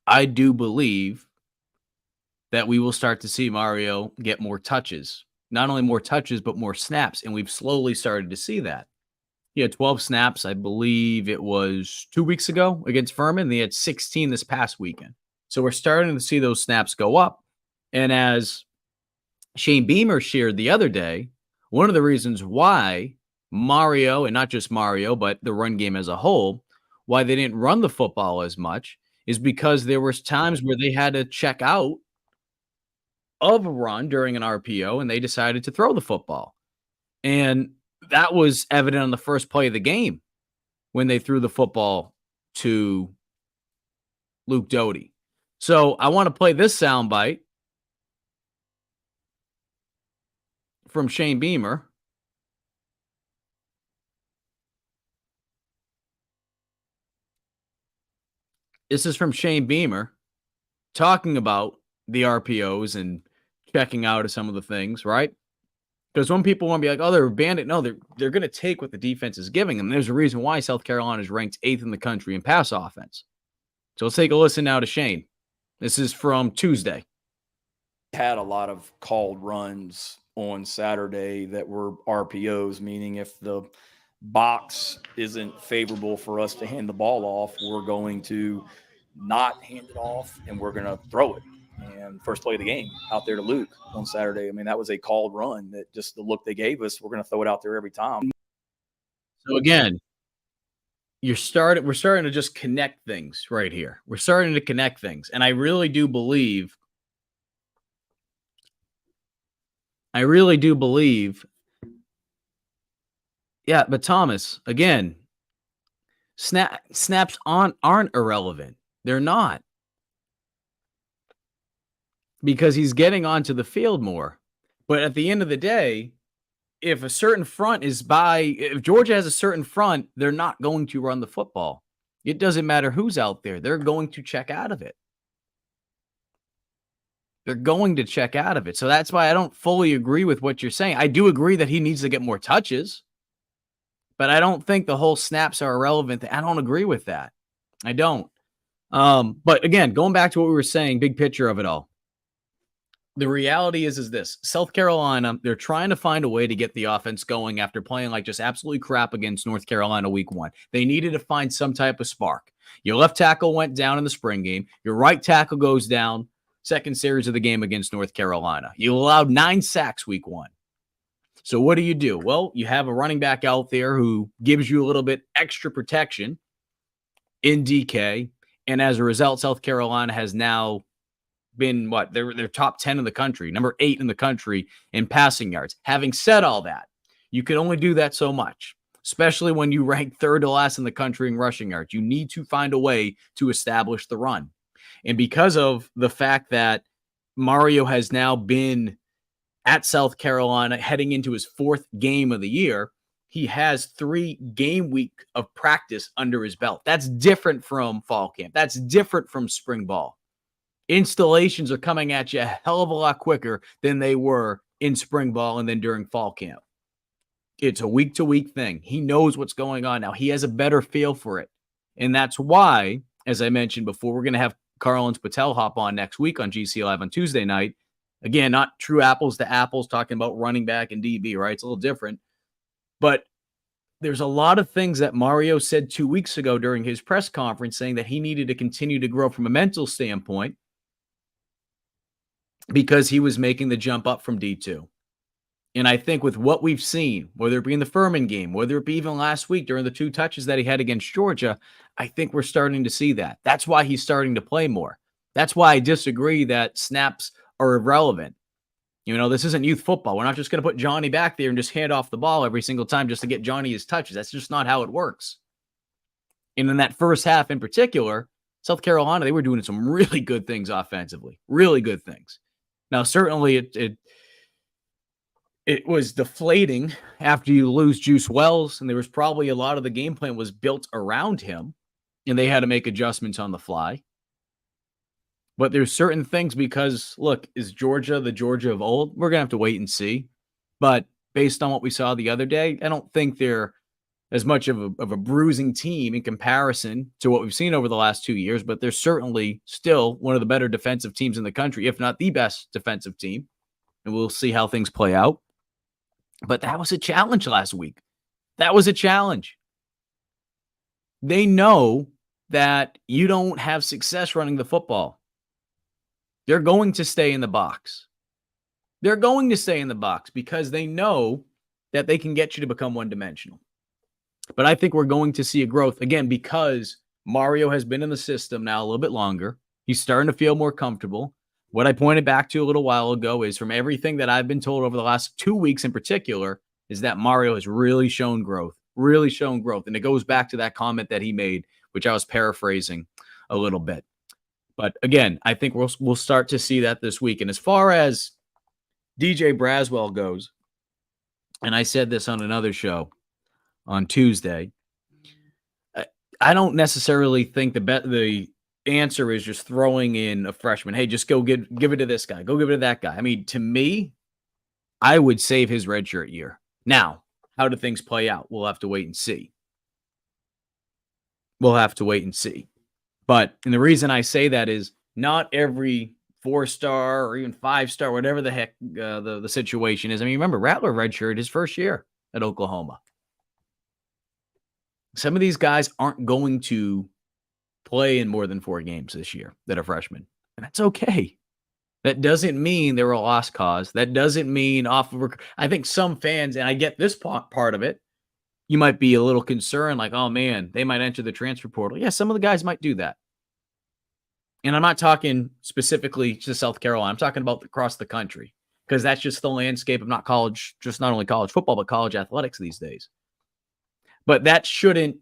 I do believe that we will start to see Mario get more touches. Not only more touches, but more snaps. And we've slowly started to see that. He had 12 snaps, I believe it was 2 weeks ago against Furman. They had 16 this past weekend. So we're starting to see those snaps go up. And as Shane Beamer shared the other day, one of the reasons why Mario, and not just Mario, but the run game as a whole, why they didn't run the football as much is because there was times where they had to check out of a run during an RPO and they decided to throw the football. And that was evident on the first play of the game when they threw the football to Luke Doty. So I want to play this soundbite from Shane Beamer. This is from Shane Beamer talking about the RPOs and checking out of some of the things, right? Because when people want to be like, oh, they're a bandit. No, they're going to take what the defense is giving them. There's a reason why South Carolina is ranked 8th in the country in pass offense. So let's take a listen now to Shane. This is from Tuesday. Had a lot of called runs on Saturday that were RPOs, meaning if the box isn't favorable for us to hand the ball off, we're going to not hand it off and we're going to throw it. And first play of the game out there to Luke on Saturday. I mean, that was a called run that just the look they gave us, we're going to throw it out there every time. So again, we're starting to just connect things right here. We're starting to connect things. And I really do believe yeah, but Thomas, again, snaps aren't irrelevant. They're not. Because he's getting onto the field more. But at the end of the day, if a certain front if Georgia has a certain front, they're not going to run the football. It doesn't matter who's out there. They're going to check out of it. They're going to check out of it. So that's why I don't fully agree with what you're saying. I do agree that he needs to get more touches, but I don't think the whole snaps are irrelevant. I don't agree with that. I don't. But again, going back to what we were saying, big picture of it all. The reality is this. South Carolina, they're trying to find a way to get the offense going after playing like just absolutely crap against North Carolina week 1. They needed to find some type of spark. Your left tackle went down in the spring game. Your right tackle goes down second series of the game against North Carolina. You allowed 9 sacks week 1. So what do? Well, you have a running back out there who gives you a little bit extra protection in DK. And as a result, South Carolina has now been they're top 10 in the country, number 8 in the country in passing yards. Having said all that, you can only do that so much, especially when you rank 3rd to last in the country in rushing yards. You need to find a way to establish the run. And because of the fact that Mario has now been at South Carolina heading into his 4th game of the year, he has 3 game week of practice under his belt. That's different from fall camp. That's different from spring ball. Installations are coming at you a hell of a lot quicker than they were in spring ball and then during fall camp. It's a week-to-week thing. He knows what's going on now. He has a better feel for it. And that's why, as I mentioned before, we're going to have Carlins Patel hop on next week on GC Live on Tuesday night. Again, not true apples to apples, talking about running back and DB, right? It's a little different. But there's a lot of things that Mario said 2 weeks ago during his press conference saying that he needed to continue to grow from a mental standpoint because he was making the jump up from D2. And I think with what we've seen, whether it be in the Furman game, whether it be even last week during the 2 touches that he had against Georgia, I think we're starting to see that. That's why he's starting to play more. That's why I disagree that snaps are irrelevant. You know, this isn't youth football. We're not just going to put Johnny back there and just hand off the ball every single time just to get Johnny his touches. That's just not how it works. And in that first half in particular, South Carolina, they were doing some really good things offensively. Really good things. Now, certainly it was deflating after you lose Juice Wells, and there was probably a lot of the game plan was built around him, and they had to make adjustments on the fly. But there's certain things because, look, is Georgia the Georgia of old? We're going to have to wait and see. But based on what we saw the other day, I don't think they're as much of a bruising team in comparison to what we've seen over the last 2 years, but they're certainly still one of the better defensive teams in the country, if not the best defensive team. And we'll see how things play out. But that was a challenge last week. That was a challenge. They know that you don't have success running the football. They're going to stay in the box. They're going to stay in the box because they know that they can get you to become one-dimensional. But I think we're going to see a growth, again, because Mario has been in the system now a little bit longer. He's starting to feel more comfortable. What I pointed back to a little while ago is from everything that I've been told over the last 2 weeks in particular is that Mario has really shown growth. And it goes back to that comment that he made, which I was paraphrasing a little bit. But again, I think we'll start to see that this week. And as far as DJ Braswell goes, and I said this on another show on Tuesday, I don't necessarily think the answer is just throwing in a freshman. Hey, just go give it to this guy. Go give it to that guy. I mean, to me, I would save his redshirt year. Now, how do things play out? We'll have to wait and see. But and the reason I say that is not every 4-star or even 5-star, whatever the heck the situation is. I mean, remember, Rattler redshirted his first year at Oklahoma. Some of these guys aren't going to play in more than 4 games this year that are freshmen. And that's okay. That doesn't mean they were a lost cause. That doesn't mean I think some fans, and I get this part of it, you might be a little concerned, like, oh man, they might enter the transfer portal. Yeah, some of the guys might do that. And I'm not talking specifically to South Carolina. I'm talking about across the country because that's just the landscape of not only college football, but college athletics these days. But that shouldn't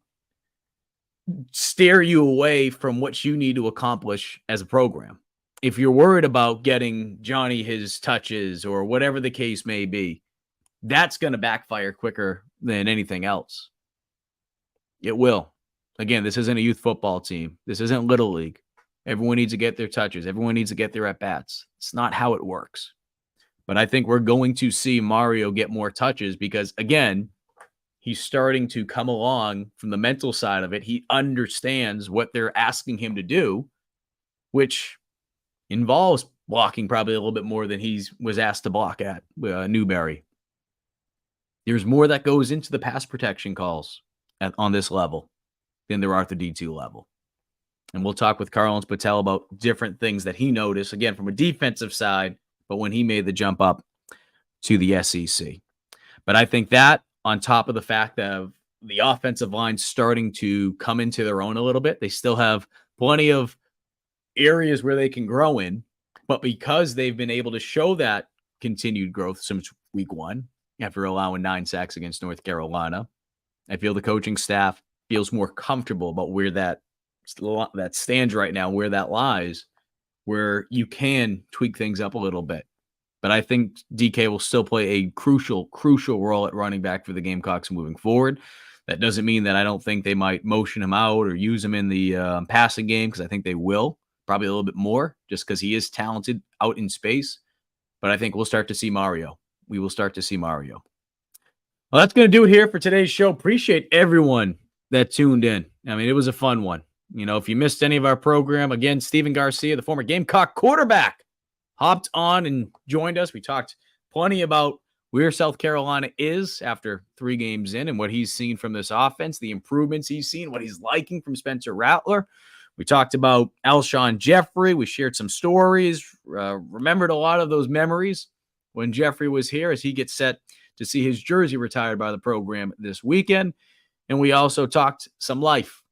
steer you away from what you need to accomplish as a program. If you're worried about getting Johnny his touches or whatever the case may be, that's going to backfire quicker than anything else. It will. Again, this isn't a youth football team. This isn't Little League. Everyone needs to get their touches. Everyone needs to get their at-bats. It's not how it works. But I think we're going to see Mario get more touches because, again, he's starting to come along from the mental side of it. He understands what they're asking him to do, which involves blocking probably a little bit more than he was asked to block at Newberry. There's more that goes into the pass protection calls on this level than there are at the D2 level. And we'll talk with Carlins Patel about different things that he noticed, again, from a defensive side, but when he made the jump up to the SEC. But I think that, on top of the fact of the offensive line starting to come into their own a little bit, they still have plenty of areas where they can grow in. But because they've been able to show that continued growth since week 1, after allowing 9 sacks against North Carolina, I feel the coaching staff feels more comfortable about where that stands right now, where that lies, where you can tweak things up a little bit. But I think DK will still play a crucial role at running back for the Gamecocks moving forward. That doesn't mean that I don't think they might motion him out or use him in the passing game, because I think they will, probably a little bit more, just because he is talented out in space. But I think we'll start to see Mario. We will start to see Mario. Well, that's going to do it here for today's show. Appreciate everyone that tuned in. I mean, it was a fun one. You know, if you missed any of our program, again, Stephen Garcia, the former Gamecock quarterback, hopped on and joined us. We talked plenty about where South Carolina is after 3 games in and what he's seen from this offense, the improvements he's seen, what he's liking from Spencer Rattler. We talked about Alshon Jeffery. We shared some stories, remembered a lot of those memories when Jeffrey was here as he gets set to see his jersey retired by the program this weekend. And we also talked some life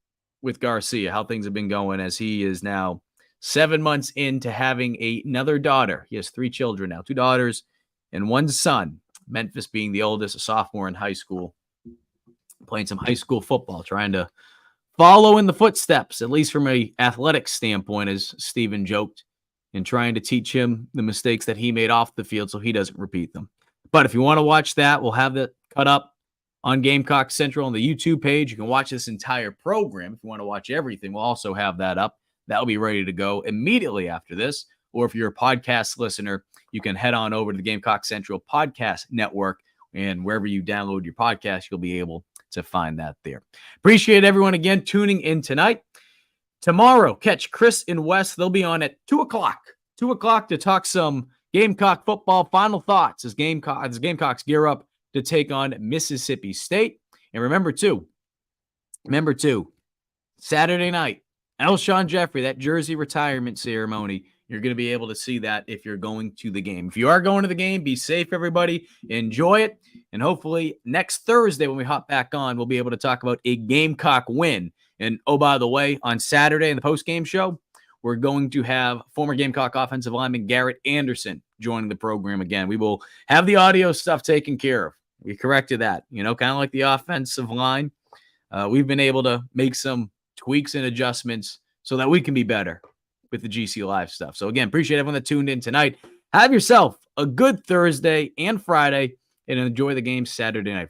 with Garcia, how things have been going as he is now 7 months into having another daughter. He has 3 children now, 2 daughters and 1 son. Memphis being the oldest, a sophomore in high school, playing some high school football, trying to follow in the footsteps, at least from an athletic standpoint, as Stephen joked, and trying to teach him the mistakes that he made off the field so he doesn't repeat them. But if you want to watch that, we'll have that cut up on Gamecock Central on the YouTube page. You can watch this entire program. If you want to watch everything, we'll also have that up. That'll be ready to go immediately after this. Or if you're a podcast listener, you can head on over to the Gamecock Central Podcast Network, and wherever you download your podcast, you'll be able to find that there. Appreciate everyone again tuning in tonight. Tomorrow, catch Chris and Wes. They'll be on at 2 o'clock. 2 o'clock to talk some Gamecock football. Final thoughts as Gamecocks gear up to take on Mississippi State. And remember, too, Saturday night, Alshon Jeffery, that jersey retirement ceremony. You're going to be able to see that if you're going to the game. If you are going to the game, be safe, everybody. Enjoy it. And hopefully next Thursday when we hop back on, we'll be able to talk about a Gamecock win. And, oh, by the way, on Saturday in the postgame show, we're going to have former Gamecock offensive lineman Garrett Anderson joining the program again. We will have the audio stuff taken care of. We corrected that, kind of like the offensive line. We've been able to make some tweaks and adjustments so that we can be better with the GC Live stuff. So, again, appreciate everyone that tuned in tonight. Have yourself a good Thursday and Friday, and enjoy the game Saturday night.